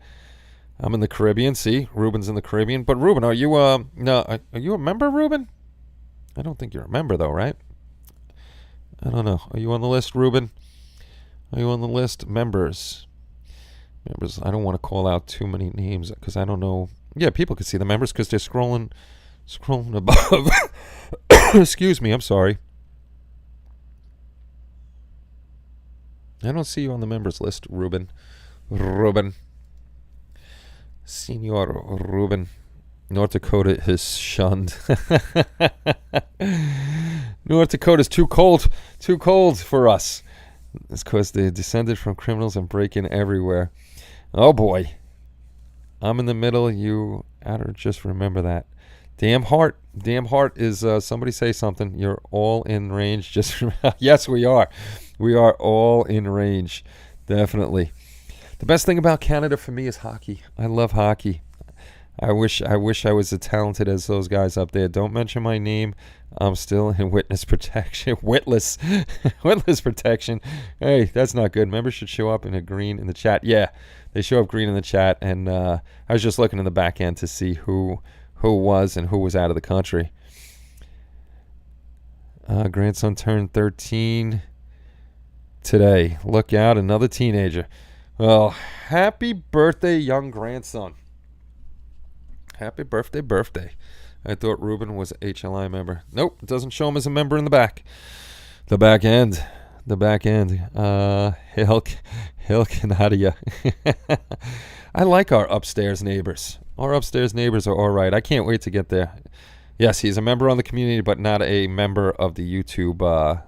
I'm in the Caribbean. See, Ruben's in the Caribbean. But Ruben, are you are you a member, Ruben? I don't think you're a member though, right? I don't know. Are you on the list, Ruben? Are you on the list? Members. I don't want to call out too many names because I don't know. Yeah, people can see the members because they're scrolling above. Excuse me. I'm sorry. I don't see you on the members list, Ruben. Senor Ruben. North Dakota is shunned. North Dakota's too cold for us. It's because they descended from criminals and break in everywhere. Oh boy. I'm in the middle. You oughta just remember that. Damn heart is somebody say something. You're all in range. Just yes, we are. We are all in range. Definitely. The best thing about Canada for me is hockey. I love hockey. I wish I was as talented as those guys up there. Don't mention my name. I'm still in witness protection. Witless protection. Hey, that's not good. Members should show up in a green in the chat. Yeah, they show up green in the chat. And I was just looking in the back end to see who was and who was out of the country. Grandson turned 13 today. Look out, another teenager. Well, happy birthday, young grandson. Happy birthday. I thought Ruben was an HLI member. Nope, it doesn't show him as a member in the back. The back end. Hail Canada. I like our upstairs neighbors. Our upstairs neighbors are all right. I can't wait to get there. Yes, he's a member on the community, but not a member of the YouTube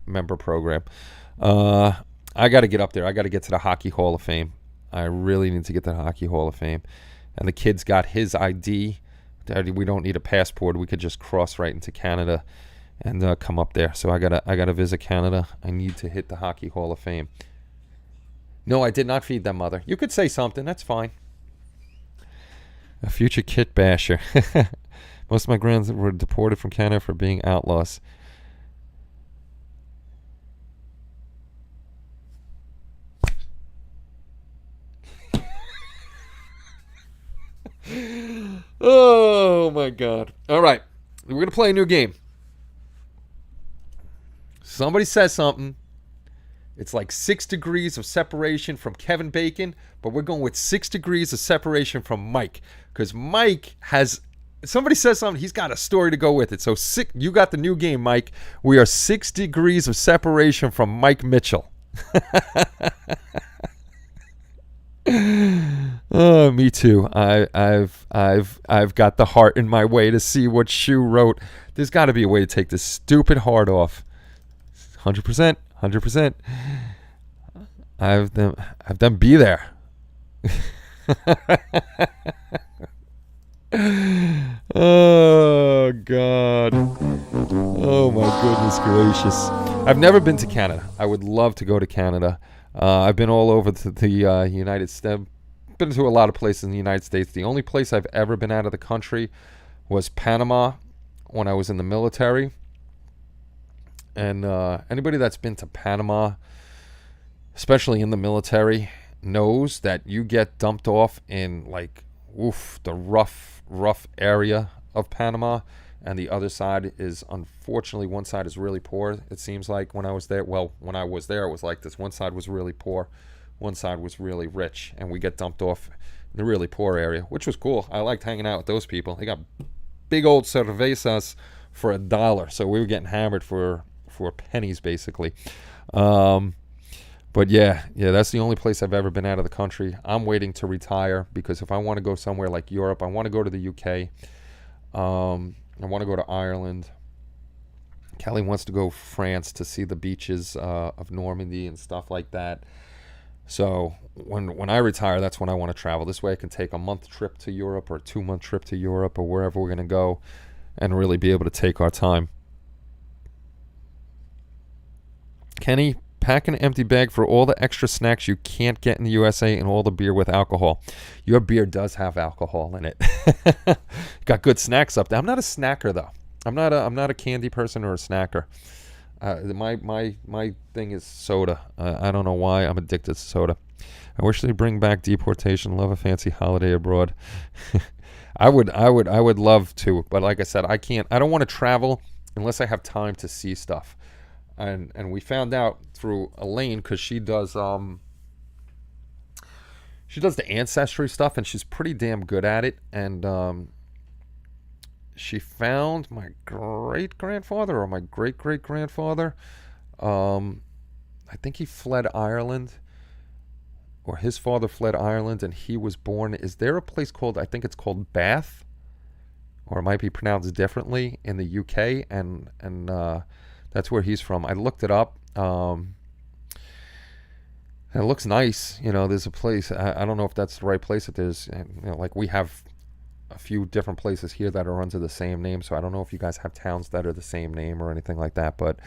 member program. I got to get up there. I got to get to the Hockey Hall of Fame. I really need to get to the Hockey Hall of Fame. And the kid's got his ID. We don't need a passport. We could just cross right into Canada and come up there. So I gotta visit Canada. I need to hit the Hockey Hall of Fame. No, I did not feed them, Mother. You could say something. That's fine. A future kit basher. Most of my grands were deported from Canada for being outlaws. Oh my God. All right. We're going to play a new game. Somebody says something. It's like 6 degrees of separation from Kevin Bacon, but we're going with 6 degrees of separation from Mike. Because Mike has... Somebody says something, he's got a story to go with it. So you got the new game, Mike. We are 6 degrees of separation from Mike Mitchell. Oh, me too. I've got the heart in my way to see what Shu wrote. There's got to be a way to take this stupid heart off. 100%, 100%. I've them be there. Oh God. Oh my goodness gracious. I've never been to Canada. I would love to go to Canada. I've been all over the United States. Been to a lot of places in the United States. The only place I've ever been out of the country was Panama when I was in the military. And anybody that's been to Panama, especially in the military, knows that you get dumped off in like the rough area of Panama, and the other side is, unfortunately, one side is really poor. It seems like when I was there, when I was there, it was like this. One side was really poor, one side was really rich, and we get dumped off in the really poor area, which was cool. I liked hanging out with those people. They got big old cervezas for $1, so we were getting hammered for pennies basically. But yeah, that's the only place I've ever been out of the country. I'm waiting to retire, because if I want to go somewhere like Europe, I want to go to the UK. I want to go to Ireland. Kelly wants to go France to see the beaches of Normandy and stuff like that. So when I retire, that's when I want to travel. This way I can take a month trip to Europe or a 2-month trip to Europe or wherever we're going to go, and really be able to take our time. Kenny, pack an empty bag for all the extra snacks you can't get in the USA and all the beer with alcohol. Your beer does have alcohol in it. Got good snacks up there. I'm not a snacker though. I'm not a candy person or a snacker. My thing is soda. I don't know why I'm addicted to soda. I wish they'd bring back deportation. Love a fancy holiday abroad. I would love to, but like I said, I can't. I don't want to travel unless I have time to see stuff. And we found out through Elaine, because she does the ancestry stuff, and she's pretty damn good at it. And she found my great-grandfather or my great-great-grandfather. I think he fled Ireland, or his father fled Ireland, and he was born. Is there a place called, I think it's called Bath, or it might be pronounced differently, in the UK, and that's where he's from. I looked it up. And it looks nice. There's a place. I don't know if that's the right place. That there's, like we have a few different places here that are under the same name. So I don't know if you guys have towns that are the same name or anything like that. But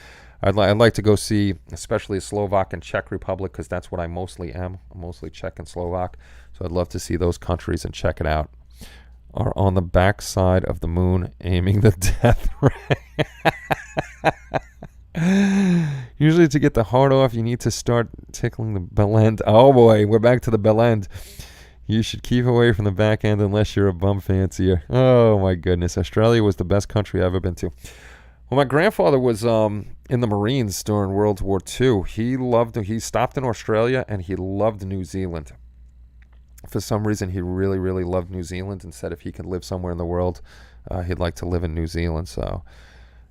I'd like to go see, especially Slovak and Czech Republic, because that's what I mostly am. I'm mostly Czech and Slovak. So I'd love to see those countries and check it out. Are on the back side of the moon aiming the death ray. Usually to get the heart off, you need to start tickling the bell end. Oh boy, we're back to the bell end. You should keep away from the back end unless you're a bum fancier. Oh my goodness. Australia was the best country I've ever been to. Well, my grandfather was in the Marines during World War II. He stopped in Australia, and he loved New Zealand. For some reason, he really, really loved New Zealand, and said if he could live somewhere in the world, he'd like to live in New Zealand. So,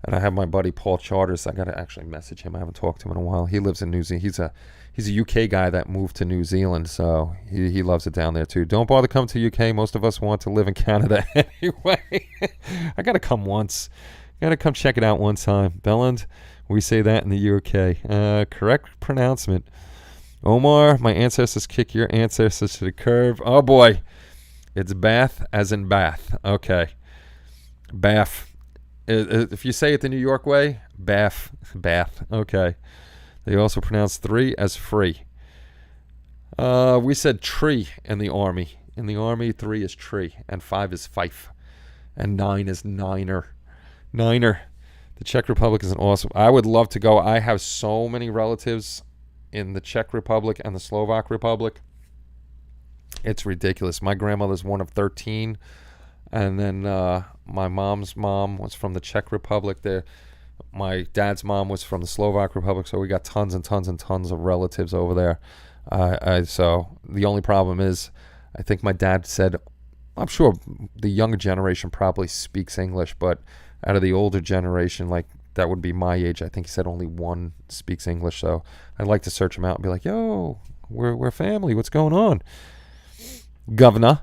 and I have my buddy Paul Charters. I got to actually message him. I haven't talked to him in a while. He lives in New Zealand. He's a UK guy that moved to New Zealand, so he loves it down there too. Don't bother coming to UK. Most of us want to live in Canada anyway. I got to come once. Got to come check it out one time. Belland, we say that in the UK. Correct pronouncement. Omar, my ancestors kick your ancestors to the curb. Oh boy, it's Bath as in bath. Okay, Bath. If you say it the New York way, Bath. Okay. They also pronounce 3 as free. We said tree in the army. In the army, 3 is tree, and 5 is fife, and 9 is niner. Niner. The Czech Republic is an awesome. I would love to go. I have so many relatives in the Czech Republic and the Slovak Republic. It's ridiculous. My grandmother's one of 13, and then my mom's mom was from the Czech Republic. My dad's mom was from the Slovak Republic, so we got tons and tons and tons of relatives over there. So the only problem is, I think my dad said, I'm sure the younger generation probably speaks English, but out of the older generation, like that would be my age, I think he said only one speaks English. So I'd like to search him out and be like, yo, we're family. What's going on? Governor,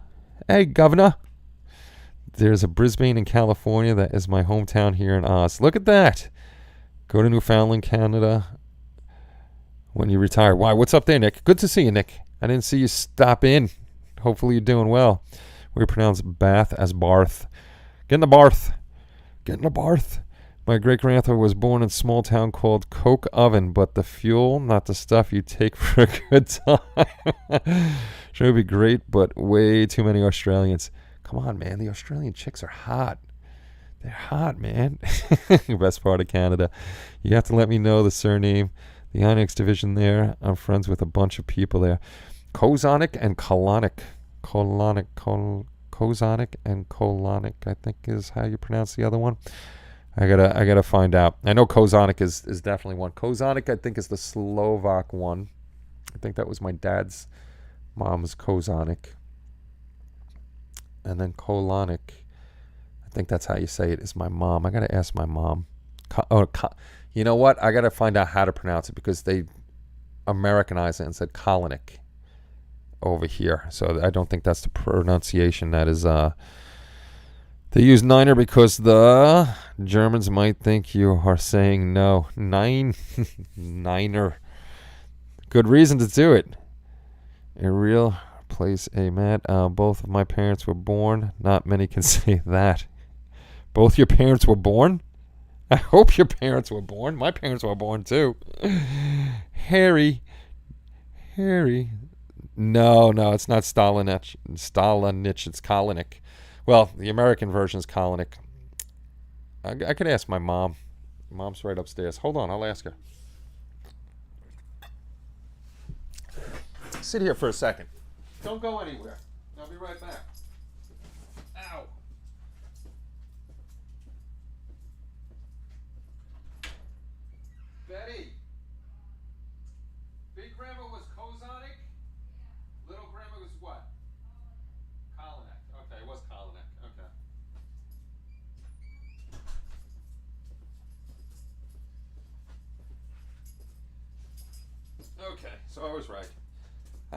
Hey, governor. There's a Brisbane in California that is my hometown here in Oz. Look at that. Go to Newfoundland, Canada when you retire. Why? What's up there, Nick? Good to see you, Nick. I didn't see you stop in. Hopefully you're doing well. We pronounce Bath as Barth. Get in the Barth. Get in the Barth. My great-grandfather was born in a small town called Coke Oven, but the fuel, not the stuff you take for a good time. Sure would be great, but way too many Australians. Come on, man. The Australian chicks are hot. They're hot, man. Best part of Canada. You have to let me know the surname. The Onyx division there. I'm friends with a bunch of people there. Kozonic and Colonic. Kozonic and Colonic, I think is how you pronounce the other one. I gotta find out. I know Kozonic is definitely one. Kozonic, I think, is the Slovak one. I think that was my dad's mom's Kozonic. And then Colonic, I think that's how you say it, is my mom. I gotta ask my mom. You know what? I gotta find out how to pronounce it because they Americanized it and said Colonic over here. So I don't think that's the pronunciation. That is they use niner because the Germans might think you are saying no. Niner. Good reason to do it. A real place, amen. Both of my parents were born. Not many can say that. Both your parents were born? I hope your parents were born. My parents were born too. Harry. No, it's not Stalinich. It's Kolonik. Well, the American version is Kolonik. I could ask my mom. Mom's right upstairs. Hold on, I'll ask her. Sit here for a second. Don't go anywhere. I'll be right back. Ow. Betty. Big grandma was Kozonic? Little grandma was what? Kolonik. Okay, it was Kolonik. Okay. Okay, so I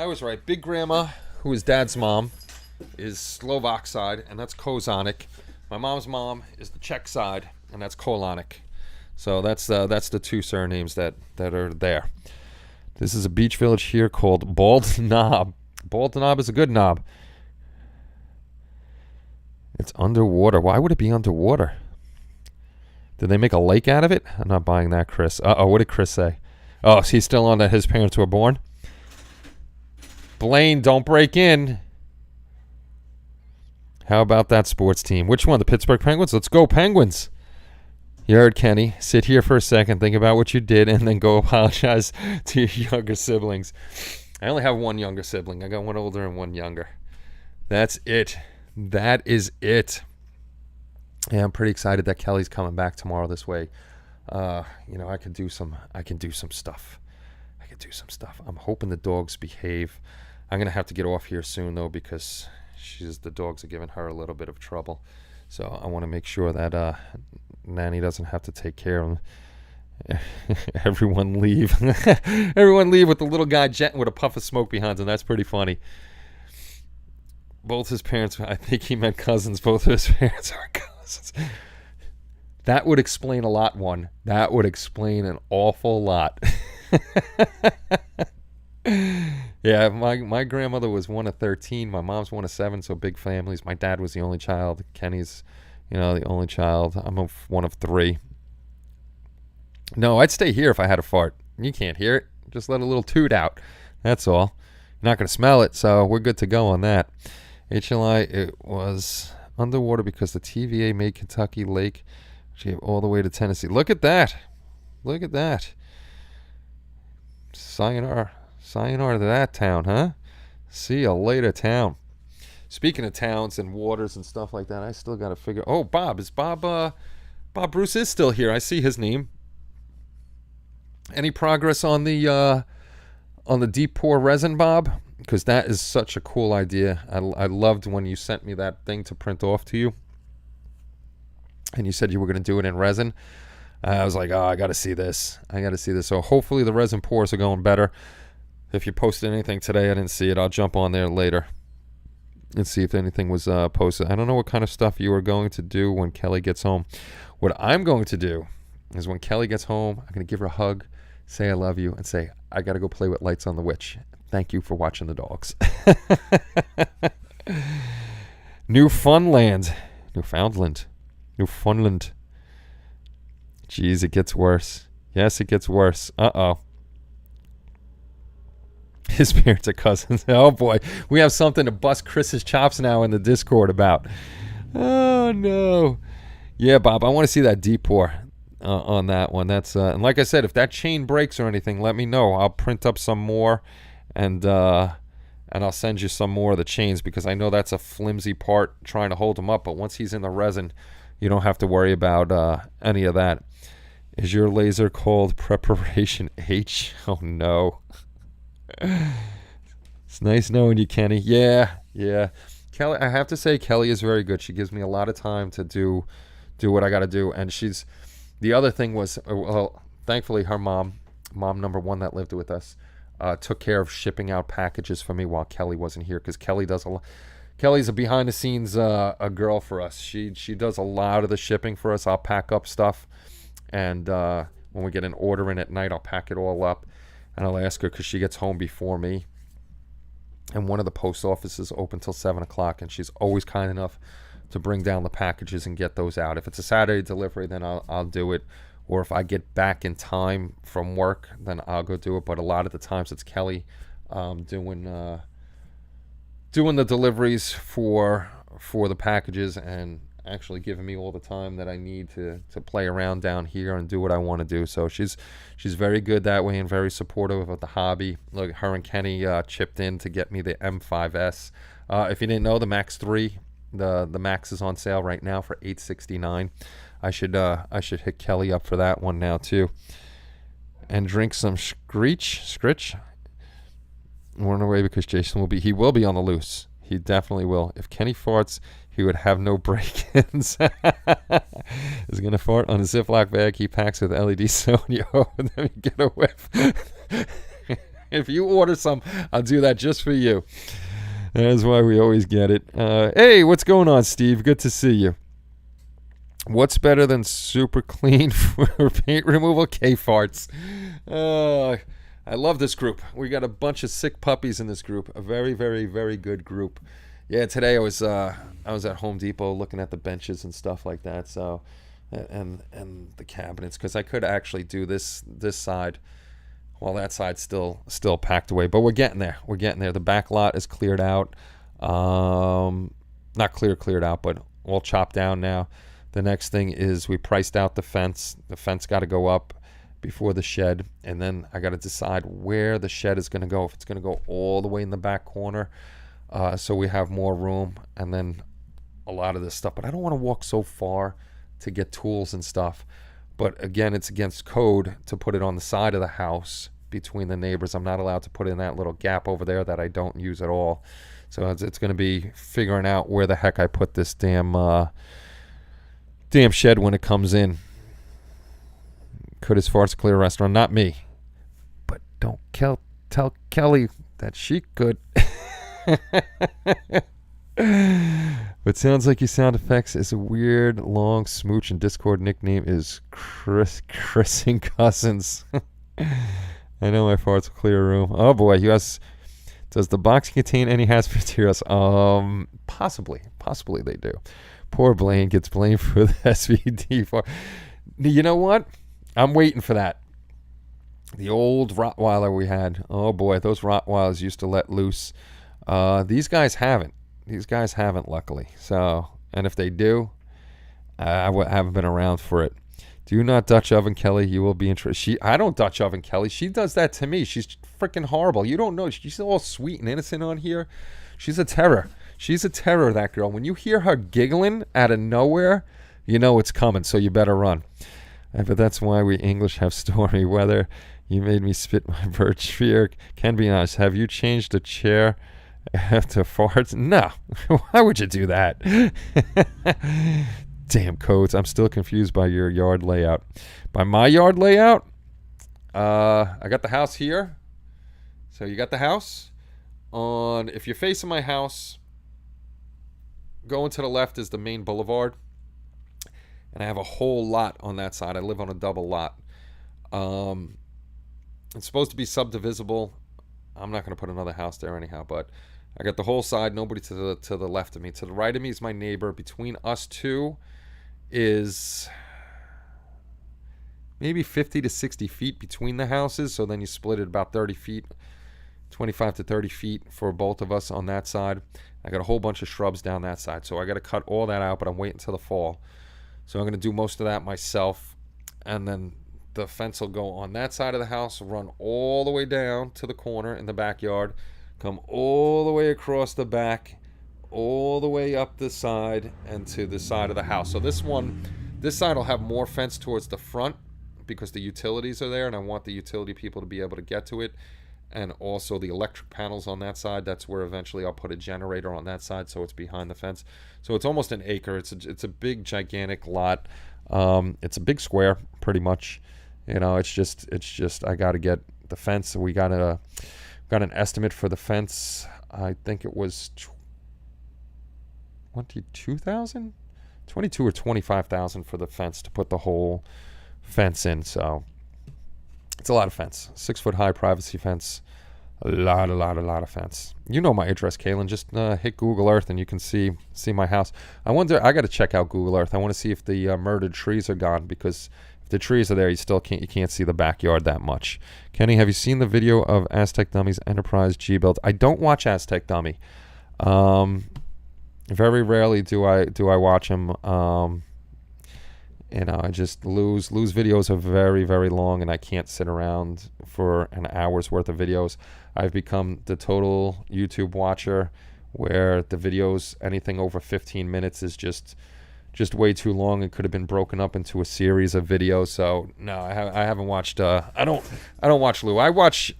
was right. Big grandma, who is dad's mom, is Slovak side, and that's Kozonic. My mom's mom is the Czech side, and that's Kolonic. So that's the two surnames that are there. This is a beach village here called Bald Knob. Bald Knob is a good knob. It's underwater. Why would it be underwater? Did they make a lake out of it? I'm not buying that, Chris. Uh-oh, what did Chris say? Oh, is he still on that his parents were born? Blaine, don't break in. How about that sports team? Which one? The Pittsburgh Penguins? Let's go, Penguins. You heard Kenny. Sit here for a second, think about what you did, and then go apologize to your younger siblings. I only have one younger sibling. I got one older and one younger. That's it. That is it. Yeah, I'm pretty excited that Kelly's coming back tomorrow this way. I can do some stuff. I'm hoping the dogs behave. I'm going to have to get off here soon, though, because the dogs are giving her a little bit of trouble. So I want to make sure that Nanny doesn't have to take care of them. Everyone leave. Everyone leave with the little guy jetting with a puff of smoke behind him. That's pretty funny. Both his parents, I think he meant cousins. Both of his parents are cousins. That would explain a lot, one. That would explain an awful lot. Yeah, my grandmother was one of 13. My mom's one of 7, so big families. My dad was the only child. Kenny's, the only child. I'm one of 3. No, I'd stay here if I had a fart. You can't hear it. Just let a little toot out. That's all. You're not going to smell it, so we're good to go on that. HLI, it was underwater because the TVA made Kentucky Lake all the way to Tennessee. Look at that. Sayonara to that town, huh? See you later, town. Speaking of towns and waters and stuff like that, I still got to figure. Oh, Bob Bruce is still here. I see his name. Any progress on the deep pour resin, Bob? Because that is such a cool idea. I loved when you sent me that thing to print off to you, and you said you were going to do it in resin. I was like, oh, I got to see this. So hopefully the resin pours are going better. If you posted anything today, I didn't see it. I'll jump on there later. Let's see if anything was posted. I don't know what kind of stuff you are going to do when Kelly gets home. What I'm going to do is when Kelly gets home, I'm going to give her a hug, say I love you, and say, I got to go play with Lights on the Witch. Thank you for watching the dogs. Newfoundland. Jeez, it gets worse. Yes, it gets worse. Uh-oh. His parents are cousins. Oh, boy. We have something to bust Chris's chops now in the Discord about. Oh, no. Yeah, Bob, I want to see that deep pour on that one. That's and like I said, if that chain breaks or anything, let me know. I'll print up some more, and I'll send you some more of the chains, because I know that's a flimsy part trying to hold them up. But once he's in the resin, you don't have to worry about any of that. Is your laser called Preparation H? Oh, no. It's nice knowing you, Kenny. Yeah. Kelly, I have to say, Kelly is very good. She gives me a lot of time to do what I got to do. And the other thing was, well, thankfully her mom number one that lived with us, took care of shipping out packages for me while Kelly wasn't here, because Kelly does a lot. Kelly's a behind the scenes a girl for us. She does a lot of the shipping for us. I'll pack up stuff, and when we get an order in at night, I'll pack it all up, and I'll ask her, because she gets home before me, and one of the post offices open till 7 o'clock, and she's always kind enough to bring down the packages and get those out. If it's a Saturday delivery, then I'll do it. Or if I get back in time from work, then I'll go do it. But a lot of the times it's Kelly doing the deliveries for the packages, and actually giving me all the time that I need to play around down here and do what I want to do. So she's very good that way, and very supportive of the hobby. Look, her and Kenny chipped in to get me the M5S. If you didn't know, the Max 3, the Max is on sale right now for $869. I should hit Kelly up for that one now too, and drink some scritch. Run away, because Jason will be on the loose. He definitely will. If Kenny farts, he would have no break-ins. He's gonna fart on a Ziploc bag he packs with LED Sonia, and then you get a whiff. If you order some, I'll do that just for you. That's why we always get it. Hey, what's going on, Steve? Good to see you. What's better than super clean for paint removal? K-farts. I love this group. We got a bunch of sick puppies in this group. A very, very, very good group. Yeah, today I was at Home Depot looking at the benches and stuff like that. So, and the cabinets, because I could actually do this side while that side's still packed away. But we're getting there. The back lot is cleared out. Not cleared out, but all chopped down now. The next thing is we priced out the fence. The fence got to go up before the shed, and then I got to decide where the shed is going to go. If it's going to go all the way in the back corner, so we have more room, and then a lot of this stuff. But I don't want to walk so far to get tools and stuff. But again, it's against code to put it on the side of the house between the neighbors. I'm not allowed to put it in that little gap over there that I don't use at all. So it's going to be figuring out where the heck I put this damn shed when it comes in. Could his farts clear a restaurant? Not me. But don't tell Kelly that she could. But sounds like your sound effects is a weird long smooch, and Discord nickname is Chris and Cousins. I know my farts will clear a room. Oh boy, does the box contain any hazardous materials? Possibly they do. Poor Blaine gets blamed for the SVD. You know what? I'm waiting for that. The old Rottweiler we had. Oh boy, those Rottweilers used to let loose. These guys haven't. Luckily. So, and if they do, I haven't been around for it. Do not Dutch oven Kelly. You will be interested. I don't Dutch oven Kelly. She does that to me. She's freaking horrible. You don't know. She's all sweet and innocent on here. She's a terror. That girl. When you hear her giggling out of nowhere, you know it's coming, so you better run. But that's why we English have stormy weather. You made me spit my birch beer. Can be honest. Have you changed the chair after farts? No. Why would you do that? Damn codes. I'm still confused by your yard layout. By my yard layout? I got the house here. So you got the house. If you're facing my house, going to the left is the main boulevard, and I have a whole lot on that side. I live on a double lot. It's supposed to be subdivisible. I'm not going to put another house there anyhow, but I got the whole side, nobody to the left of me. To the right of me is my neighbor. Between us two is maybe 50 to 60 feet between the houses, so then you split it about 30 feet, 25 to 30 feet for both of us on that side. I got a whole bunch of shrubs down that side, so I got to cut all that out, but I'm waiting until the fall. So I'm going to do most of that myself, and then the fence will go on that side of the house, run all the way down to the corner in the backyard, come all the way across the back, all the way up the side, and to the side of the house. So this side will have more fence towards the front because the utilities are there, and I want the utility people to be able to get to it. And also the electric panels on that side. That's where eventually I'll put a generator on that side, so it's behind the fence. So it's almost an acre. It's a big, gigantic lot. It's a big square, pretty much. You know, it's just I got to get the fence. We got an estimate for the fence. I think it was 22,000, 22 or 25,000 for the fence to put the whole fence in. So it's a lot of fence. 6-foot high privacy fence. A lot of fence. You know my address, Kaylin. Just hit Google Earth and you can see my house. I got to check out Google Earth. I want to see if the murdered trees are gone, because if the trees are there, you can't see the backyard that much. Kenny, have you seen the video of Aztec Dummy's Enterprise G build? I don't watch Aztec Dummy. Very rarely do I watch him. You know, I just lose videos are very, very long, and I can't sit around for an hour's worth of videos. I've become the total YouTube watcher, where the videos, anything over 15 minutes is just way too long. It could have been broken up into a series of videos. So no, I haven't watched. I don't watch Lou. I watch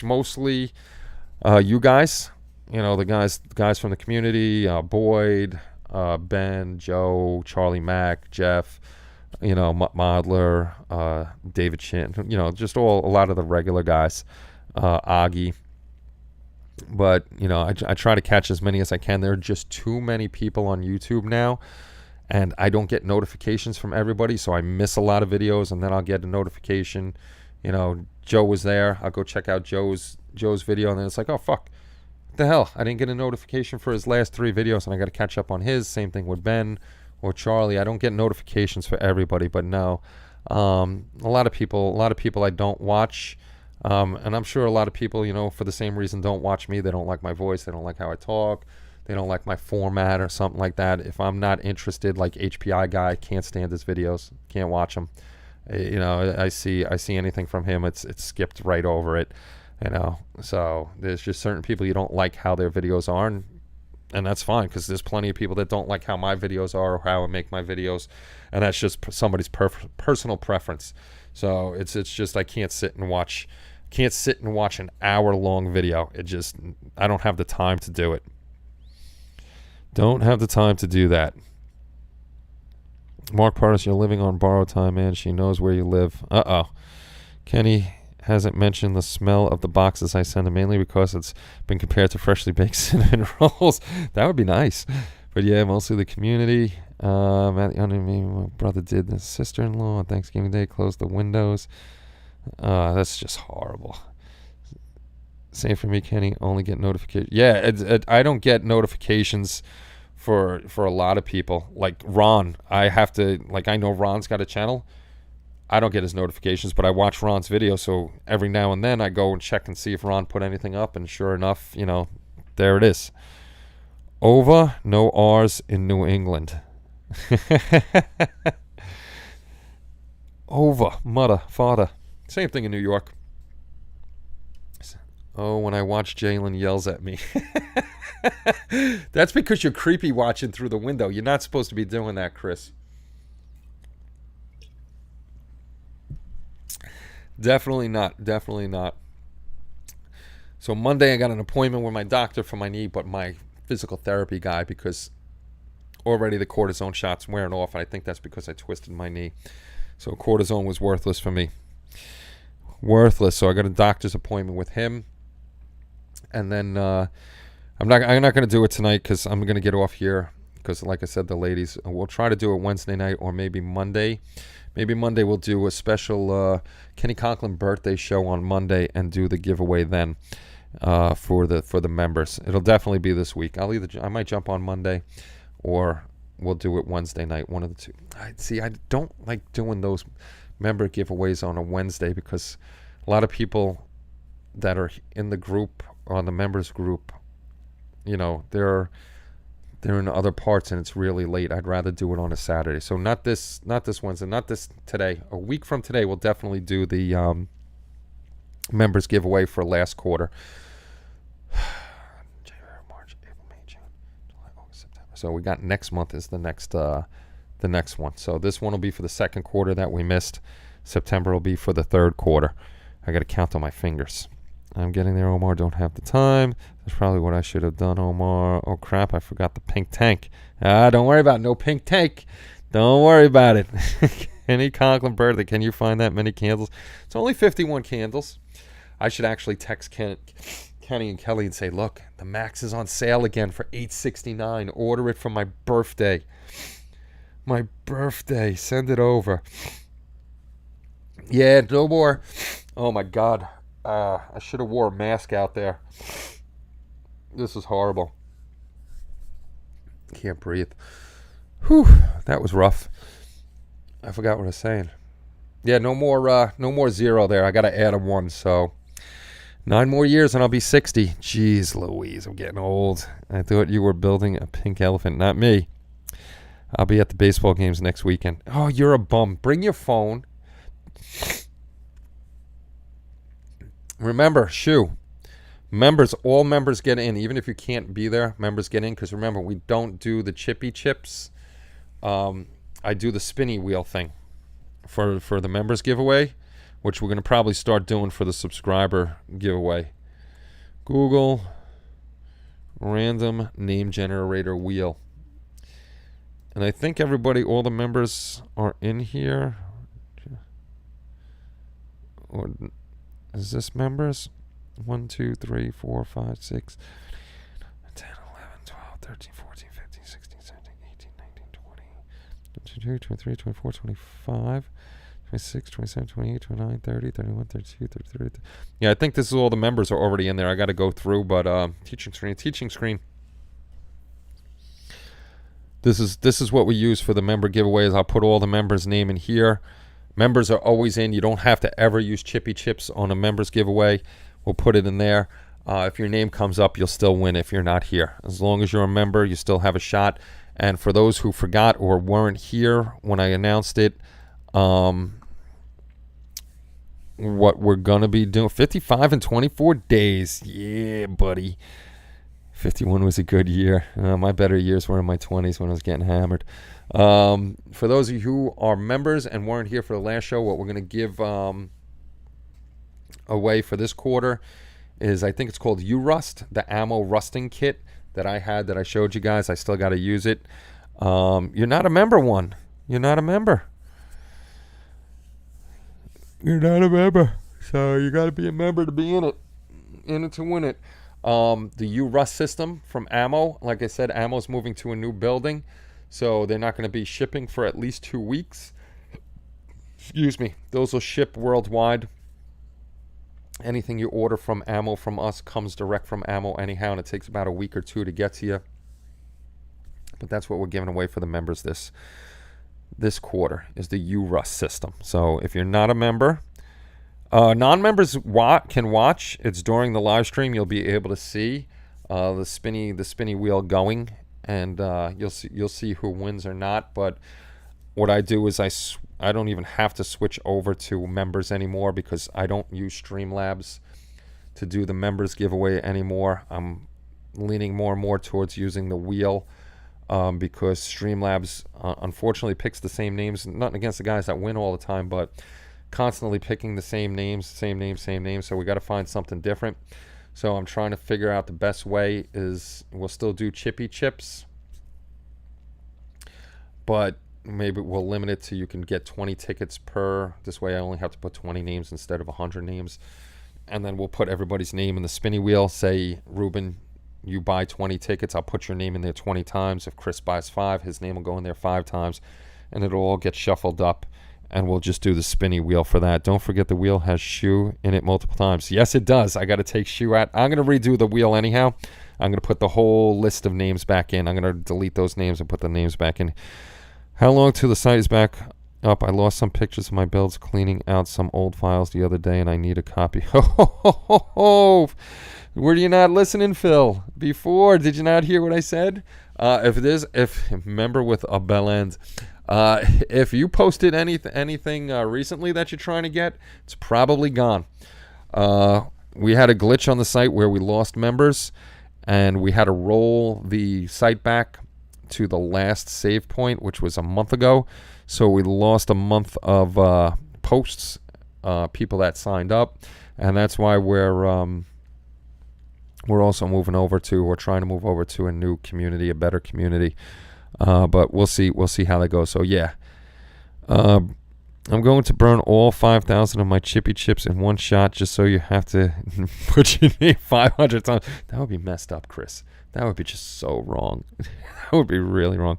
mostly you guys. You know, the guys from the community, Boyd, Ben, Joe, Charlie Mack, Jeff, you know, Modler, David Chin, you know, just a lot of the regular guys, Augie. But, you know, I try to catch as many as I can. There are just too many people on YouTube now, and I don't get notifications from everybody, so I miss a lot of videos, and then I'll get a notification. You know, Joe was there. I'll go check out Joe's video, and then it's like, oh, fuck. The hell, I didn't get a notification for his last 3 videos, and I got to catch up on his. Same thing with Ben or Charlie. I don't get notifications for everybody, but no, a lot of people I don't watch, and I'm sure a lot of people, you know, for the same reason don't watch me. They don't like my voice, they don't like how I talk, they don't like my format or something like that. If I'm not interested, like HPI guy, can't stand his videos, can't watch him. You know, I see anything from him, it's skipped right over it. You know, so there's just certain people you don't like how their videos are, and that's fine, because there's plenty of people that don't like how my videos are or how I make my videos, and that's just somebody's personal preference. So it's just I can't sit and watch an hour-long video. I don't have the time to do it. Don't have the time to do that. Mark Partis, you're living on borrowed time, man. She knows where you live. Kenny hasn't mentioned the smell of the boxes I send him, mainly because it's been compared to freshly baked cinnamon rolls. That would be nice. But yeah, mostly the community. My brother did the sister-in-law on Thanksgiving Day, closed the windows. That's just horrible. Same for me, Kenny. Only get notifications. Yeah, I don't get notifications for a lot of people. Like Ron, I know Ron's got a channel. I don't get his notifications, but I watch Ron's video, so every now and then I go and check and see if Ron put anything up, and sure enough, you know, there it is. Over, no R's in New England. Over, mother, father. Same thing in New York. Oh, when I watch Jalen yells at me. That's because you're creepy watching through the window. You're not supposed to be doing that, Chris. Definitely not. So Monday I got an appointment with my doctor for my knee, but my physical therapy guy, because already the cortisone shot's wearing off, and I think that's because I twisted my knee. So cortisone was worthless for me. Worthless. So I got a doctor's appointment with him, and then I'm not going to do it tonight because I'm going to get off here because, like I said, the ladies, we'll try to do it Wednesday night or maybe Monday. Maybe Monday we'll do a special Kenny Conklin birthday show on Monday and do the giveaway then for the members. It'll definitely be this week. I might jump on Monday, or we'll do it Wednesday night. One of the two. I don't like doing those member giveaways on a Wednesday because a lot of people that are in the group, on the members group, they're in other parts and it's really late. I'd rather do it on a Saturday. So not this Wednesday, not this today. A week from today, we'll definitely do the members giveaway for last quarter. January, March, April, May, June, July, August, September. So we got next month is the next one. So this one will be for the second quarter that we missed. September will be for the third quarter. I got to count on my fingers. I'm getting there, Omar. Don't have the time. That's probably what I should have done, Omar. Oh, crap. I forgot the pink tank. Don't worry about it. No pink tank. Don't worry about it. Kenny Conklin birthday. Can you find that many candles? It's only 51 candles. I should actually text Kenny and Kelly and say, look, the Max is on sale again for $8.69. Order it for my birthday. My birthday. Send it over. Yeah, no more. Oh, my God. I should have wore a mask out there. This is horrible. Can't breathe. Whew, that was rough. I forgot what I was saying. Yeah, no more zero there. I got to add a 1. So 9 more years and I'll be 60. Jeez Louise, I'm getting old. I thought you were building a pink elephant. Not me. I'll be at the baseball games next weekend. Oh, you're a bum. Bring your phone. Remember, members, all members get in. Even if you can't be there, members get in. Because remember, we don't do the chippy chips. I do the spinny wheel thing for the members giveaway, which we're going to probably start doing for the subscriber giveaway. Google random name generator wheel. And I think all the members are in here. Or is this members? 1, 2, 3, 4, 5, 6, 10, 11, 12, 13, 14, 15, 16, 17, 18, 19, 20, 22, 23, 24, 25, 26, 27, 28, 29, 30, 31, 32, 33. 30. Yeah, I think this is all the members are already in there. I got to go through, but teaching screen. This is what we use for the member giveaways. I'll put all the members' name in here. Members are always in. You don't have to ever use chippy chips on a members giveaway. We'll put it in there. If your name comes up, you'll still win if you're not here. As long as you're a member, you still have a shot. And for those who forgot or weren't here when I announced it, what we're going to be doing, 55 and 24 days. Yeah, buddy. 51 was a good year. My better years were in my 20s when I was getting hammered. For those of you who are members and weren't here for the last show, what we're going to give away for this quarter is, I think it's called U-Rust, the ammo rusting kit that I had that I showed you guys. I still got to use it. You're not a member one. You're not a member. You're not a member. So you got to be a member to be in it to win it. The U-Rust system from Ammo, like I said, Ammo's moving to a new building, so they're not going to be shipping for at least 2 weeks. Excuse me. Those will ship worldwide. Anything you order from Ammo from us comes direct from Ammo anyhow, and it takes about a week or 2 to get to you. But that's what we're giving away for the members this quarter, is the U-Rust system. So if you're not a member, non-members can watch. It's during the live stream. You'll be able to see the spinny wheel going, and you'll see who wins or not. But what I do is I don't even have to switch over to members anymore, because I don't use Streamlabs to do the members giveaway anymore. I'm leaning more and more towards using the wheel, because Streamlabs unfortunately picks the same names. Nothing against the guys that win all the time, but constantly picking the same names. So we got to find something different. So I'm trying to figure out the best way. Is we'll still do chippy chips, but maybe we'll limit it to, you can get 20 tickets per. This way I only have to put 20 names instead of 100 names. And then we'll put everybody's name in the spinny wheel. Say Ruben, you buy 20 tickets, I'll put your name in there 20 times. If Chris buys 5, his name will go in there 5 times, and it'll all get shuffled up, and we'll just do the spinny wheel for that. Don't forget the wheel has shoe in it multiple times. Yes, it does. I got to take shoe out. I'm going to redo the wheel anyhow. I'm going to put the whole list of names back in. I'm going to delete those names and put the names back in. How long till the site is back up? I lost some pictures of my builds cleaning out some old files the other day, and I need a copy. Ho. Were you not listening, Phil? Before, did you not hear what I said? Remember with a bell end, if you posted anything recently that you're trying to get, it's probably gone. We had a glitch on the site where we lost members, and we had to roll the site back to the last save point, which was a month ago. So we lost a month of posts, people that signed up, and that's why we're also we're trying to move over to a new community, a better community. But we'll see how that goes. So yeah, I'm going to burn all 5,000 of my chippy chips in one shot, just so you have to put your name 500 times. That would be messed up, Chris. That would be just so wrong. That would be really wrong.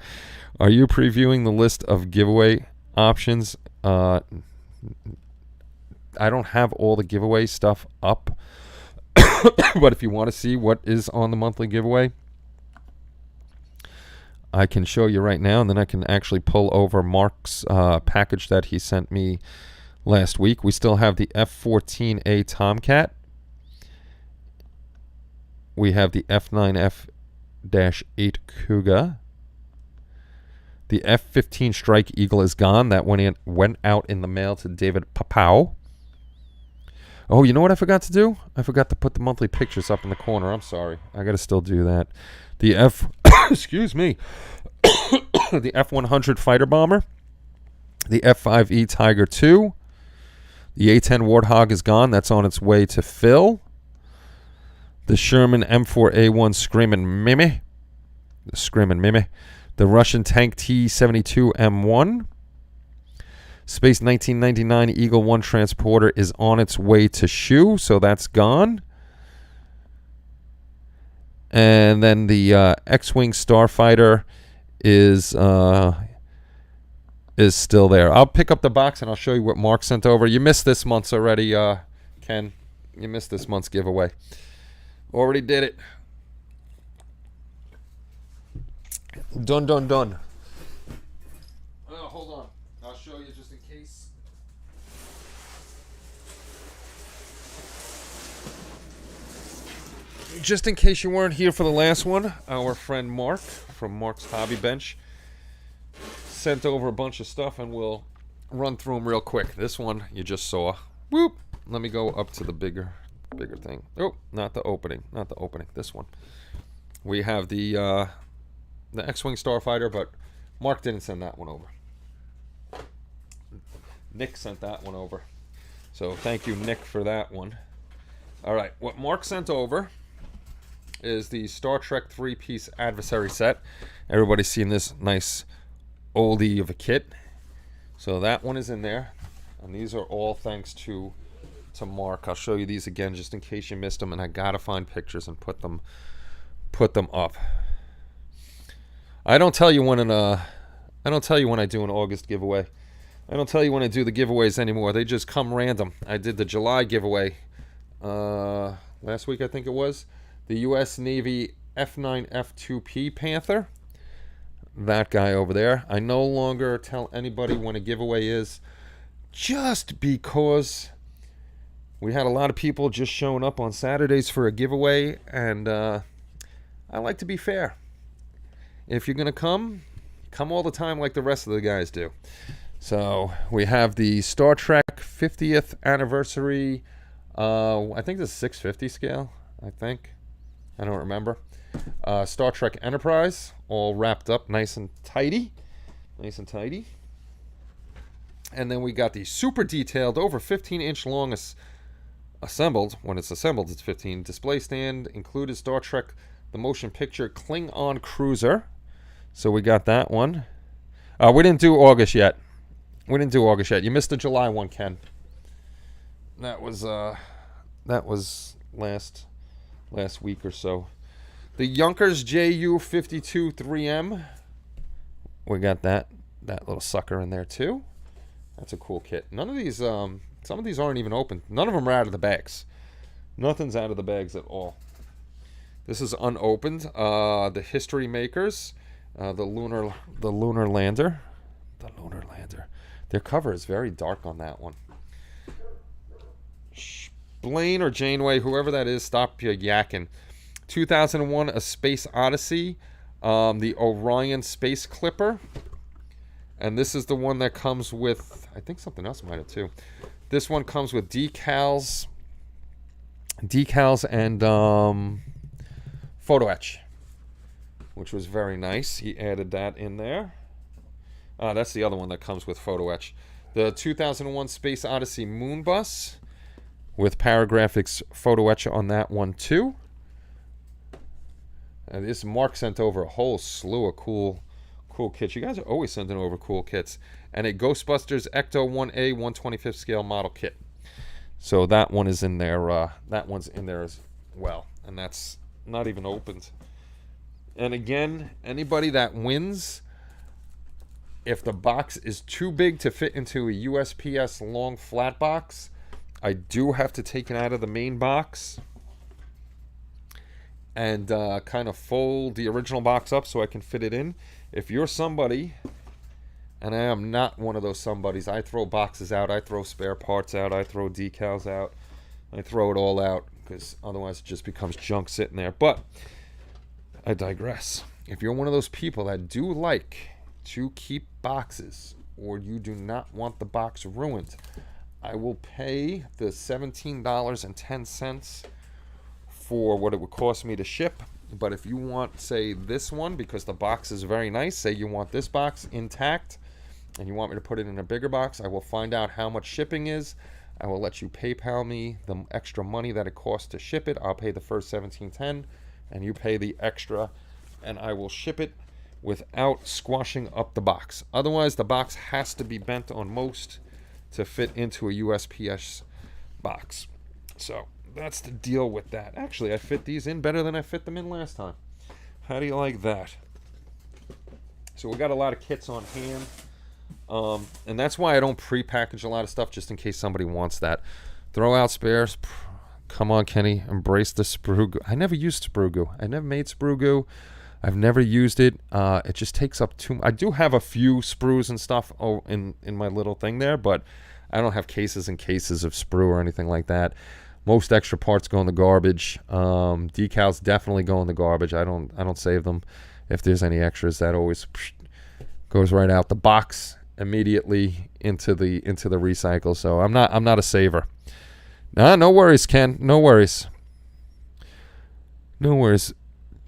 Are you previewing the list of giveaway options? I don't have all the giveaway stuff up, but if you want to see what is on the monthly giveaway, I can show you right now, and then I can actually pull over Mark's package that he sent me last week. We still have the F-14A Tomcat. We have the F9F-8 Cougar. The F-15 Strike Eagle is gone. That went out in the mail to David Papow. Oh, you know what I forgot to do? I forgot to put the monthly pictures up in the corner. I'm sorry. I got to still do that. The excuse me. The F-100 Fighter Bomber. The F-5E Tiger II. The A-10 Warthog is gone. That's on its way to Phil. The Sherman M4A1 Screamin' Mimi. The Screamin' Mimi. The Russian Tank T-72 M1. Space 1999 Eagle 1 Transporter is on its way to Shoe, so that's gone. And then the X-Wing Starfighter is still there. I'll pick up the box and I'll show you what Mark sent over. You missed this month's already, Ken. You missed this month's giveaway. Already did it. Done. Oh, hold on. I'll show you just in case. Just in case you weren't here for the last one, our friend Mark from Mark's Hobby Bench sent over a bunch of stuff, and we'll run through them real quick. This one you just saw. Whoop! Let me go up to the bigger thing. Oh, not the opening. This one. We have the X-Wing Starfighter, but Mark didn't send that one over. Nick sent that one over. So thank you, Nick, for that one. All right, what Mark sent over is the Star Trek 3-piece adversary set. Everybody's seen this nice oldie of a kit. So that one is in there. And these are all thanks to Mark. I'll show you these again just in case you missed them, and I gotta find pictures and put them up. I don't tell you when I do an August giveaway. I don't tell you when I do the giveaways anymore. They just come random. I did the July giveaway last week, I think it was. The U.S. Navy F9F2P Panther. That guy over there. I no longer tell anybody when a giveaway is, just because we had a lot of people just showing up on Saturdays for a giveaway, and I like to be fair. If you're going to come all the time like the rest of the guys do. So we have the Star Trek 50th anniversary, I think this is 650 scale, I think. I don't remember. Star Trek Enterprise, all wrapped up nice and tidy. And then we got the super detailed, over 15-inch long assembled. When it's assembled, it's 15. Display stand, included Star Trek the Motion Picture Klingon Cruiser. So we got that one. We didn't do August yet. You missed the July one, Ken. That was last week or so. The Yonkers JU52 3M. We got that little sucker in there too. That's a cool kit. None of these, some of these aren't even open. None of them are out of the bags. Nothing's out of the bags at all. This is unopened. The History Makers, the lunar lander. The lunar lander. Their cover is very dark on that one. Blaine or Janeway, whoever that is, stop your yakking. 2001 A Space Odyssey, the Orion Space Clipper. And this is the one that comes with, I think something else might have too. This one comes with decals and photo etch, which was very nice. He added that in there. That's the other one that comes with photo etch. The 2001 Space Odyssey Moon Bus with Paragraphics photo etch on that one too. And this Mark sent over a whole slew of cool kits. You guys are always sending over cool kits. And a Ghostbusters Ecto 1A 125th scale model kit. So that one is in there. That one's in there as well. And that's not even opened. And again, anybody that wins, if the box is too big to fit into a USPS long flat box, I do have to take it out of the main box and kind of fold the original box up so I can fit it in. If you're somebody, and I am not one of those somebodies, I throw boxes out, I throw spare parts out, I throw decals out, I throw it all out, because otherwise it just becomes junk sitting there. But I digress. If you're one of those people that do like to keep boxes, or you do not want the box ruined, I will pay the $17.10 for what it would cost me to ship. But if you want, say, this one, because the box is very nice, say you want this box intact and you want me to put it in a bigger box, I will find out how much shipping is. I will let you PayPal me the extra money that it costs to ship it. I'll pay the first $17.10 and you pay the extra, and I will ship it without squashing up the box. Otherwise, the box has to be bent on most to fit into a USPS box. So that's the deal with that. Actually, I fit these in better than I fit them in last time. How do you like that? So we got a lot of kits on hand. And that's why I don't pre-package a lot of stuff, just in case somebody wants that. Throw out spares. Come on, Kenny. Embrace the sprue goo. I never used sprue goo. I never made sprue goo. I've never used it. It just takes up too much. I do have a few sprues and stuff in my little thing there, but I don't have cases and cases of sprue or anything like that. Most extra parts go in the garbage. Decals definitely go in the garbage. I don't save them. If there's any extras, that always goes right out the box immediately into the recycle. So I'm not a saver. Nah, no worries, Ken. No worries. No worries.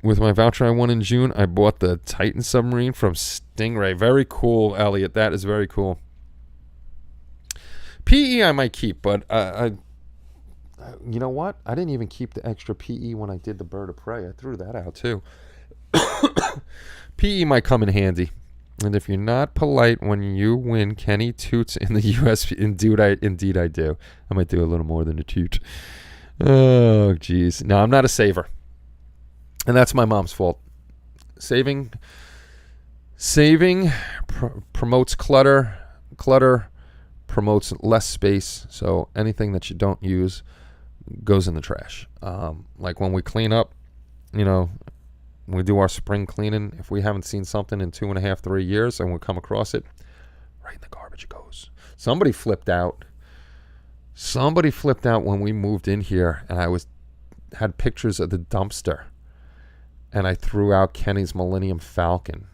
With my voucher I won in June, I bought the Titan submarine from Stingray. Very cool, Elliot. That is very cool. PE I might keep, but you know what? I didn't even keep the extra PE when I did the Bird of Prey. I threw that out too. PE might come in handy. And if you're not polite when you win, Kenny toots in the US. Indeed I do. I might do a little more than a toot. Oh, geez. No, I'm not a saver. And that's my mom's fault. Saving promotes clutter. Clutter promotes less space. So anything that you don't use goes in the trash. Like when we clean up, when we do our spring cleaning, if we haven't seen something in 2.5, 3 years and we come across it, right in the garbage it goes. Somebody flipped out when we moved in here, and I had pictures of the dumpster. And I threw out Kenny's Millennium Falcon,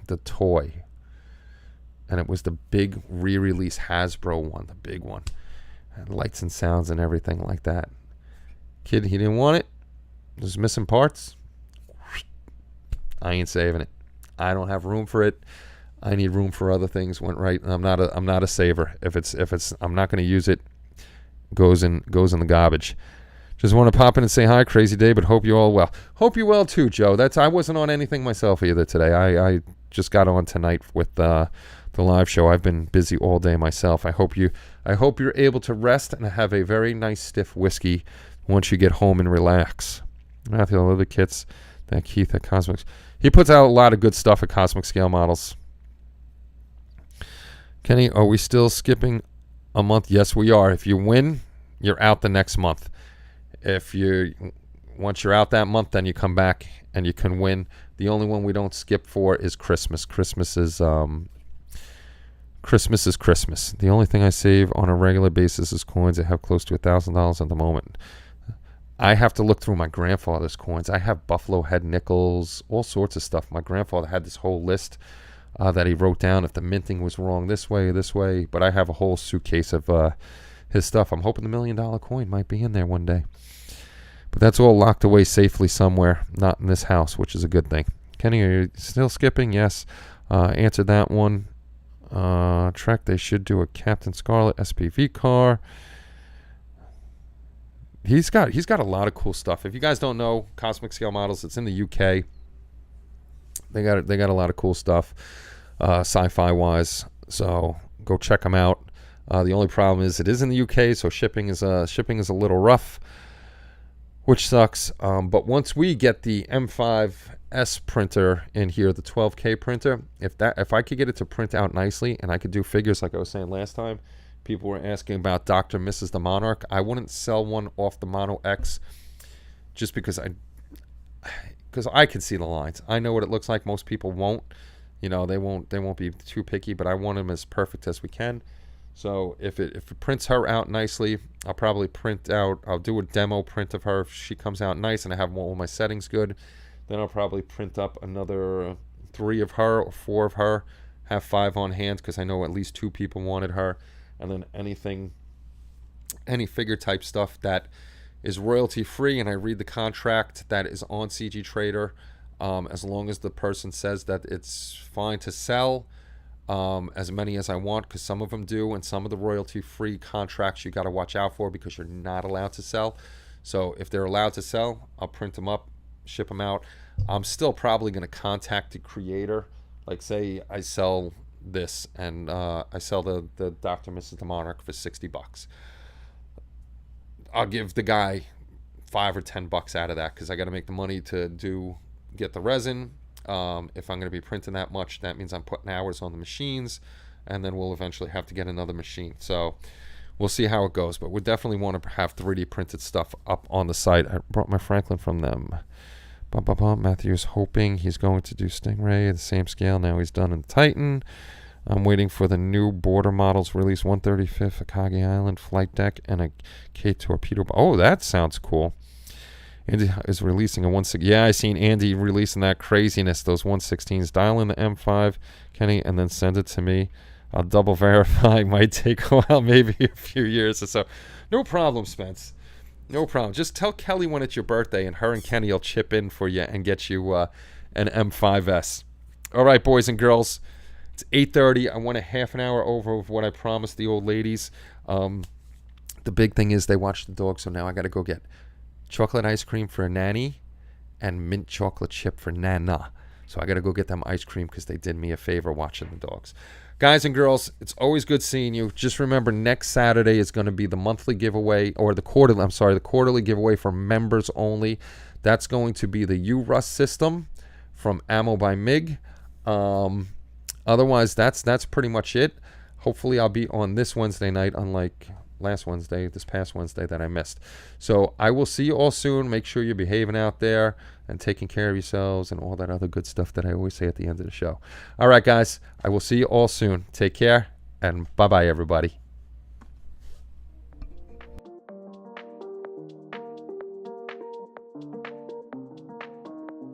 the toy. And it was the big re-release Hasbro one, the big one. And lights and sounds and everything like that. Kid, he didn't want it. It was missing parts. I ain't saving it. I don't have room for it. I need room for other things. Went right. I'm not a saver. If it's I'm not going to use it. Goes in the garbage. Just want to pop in and say hi, crazy day, but hope you all well. Hope you well too, Joe. I wasn't on anything myself either today. I just got on tonight with the live show. I've been busy all day myself. I hope you're able to rest and have a very nice stiff whiskey once you get home and relax. Matthew, I love the kits that Keith at Cosmics. He puts out a lot of good stuff at Cosmic Scale Models. Kenny, are we still skipping a month? Yes, we are. If you win, you're out the next month. Once you're out that month, then you come back and you can win. The only one we don't skip for is Christmas. Christmas is Christmas. The only thing I save on a regular basis is coins. I have close to $1,000 at the moment. I have to look through my grandfather's coins. I have buffalo head nickels, all sorts of stuff. My grandfather had this whole list that he wrote down if the minting was wrong this way. But I have a whole suitcase of his stuff. I'm hoping the $1 million coin might be in there one day. But that's all locked away safely somewhere, not in this house, which is a good thing. Kenny, are you still skipping? Yes. Answered that one. Trek, they should do a Captain Scarlet SPV car. He's got a lot of cool stuff. If you guys don't know Cosmic Scale Models, it's in the UK. They got a lot of cool stuff, sci-fi wise. So go check them out. The only problem is it is in the UK, so shipping is a little rough, which sucks. But once we get the M5S printer in here, the 12K printer, if I could get it to print out nicely and I could do figures like I was saying last time, people were asking about Dr. and Mrs. the Monarch. I wouldn't sell one off the Mono X just because I can see the lines. I know what it looks like. Most people won't. They won't be too picky, but I want them as perfect as we can. So if it prints her out nicely, I'll do a demo print of her. If she comes out nice and I have all my settings good, then I'll probably print up another 3 of her or 4 of her, have 5 on hand because I know at least 2 people wanted her. And then any figure type stuff that is royalty free and I read the contract that is on CG Trader, as long as the person says that it's fine to sell as many as I want, because some of them do, and some of the royalty free contracts you got to watch out for because you're not allowed to sell. So if they're allowed to sell, I'll print them up, ship them out. I'm still probably going to contact the creator, like say I sell this and I sell the Dr. Mrs. the Monarch for $60. I'll give the guy $5 or $10 out of that because I got to make the money to get the resin. If I'm going to be printing that much, that means I'm putting hours on the machines, and then we'll eventually have to get another machine. So we'll see how it goes, but we definitely want to have 3D printed stuff up on the site. I brought my Franklin from them. Matthew's hoping he's going to do Stingray at the same scale. Now he's done in Titan. I'm waiting for the new border models release, 135th Akagi Island flight deck and a K torpedo. Oh, that sounds cool. Andy is releasing a 1/6. Yeah, I seen Andy releasing that craziness, those 1/16s. Dial in the M5, Kenny, and then send it to me. I'll double verify. Might take a while, maybe a few years or so. No problem, Spence. No problem. Just tell Kelly when it's your birthday, and her and Kenny will chip in for you and get you an M5S. All right, boys and girls. It's 8:30. I went a half an hour over of what I promised the old ladies. The big thing is they watch the dog, so now I got to go get chocolate ice cream for Nanny and mint chocolate chip for Nana. So I got to go get them ice cream because they did me a favor watching the dogs. Guys and girls, it's always good seeing you. Just remember, next Saturday is going to be the monthly giveaway, or the quarterly giveaway for members only. That's going to be the U-Rust system from Ammo by MiG. Otherwise, that's pretty much it. Hopefully, I'll be on this Wednesday night, unlike this past Wednesday that I missed. So I will see you all soon. Make sure you're behaving out there and taking care of yourselves and all that other good stuff that I always say at the end of the show. All right, guys, I will see you all soon. Take care, and bye-bye, everybody.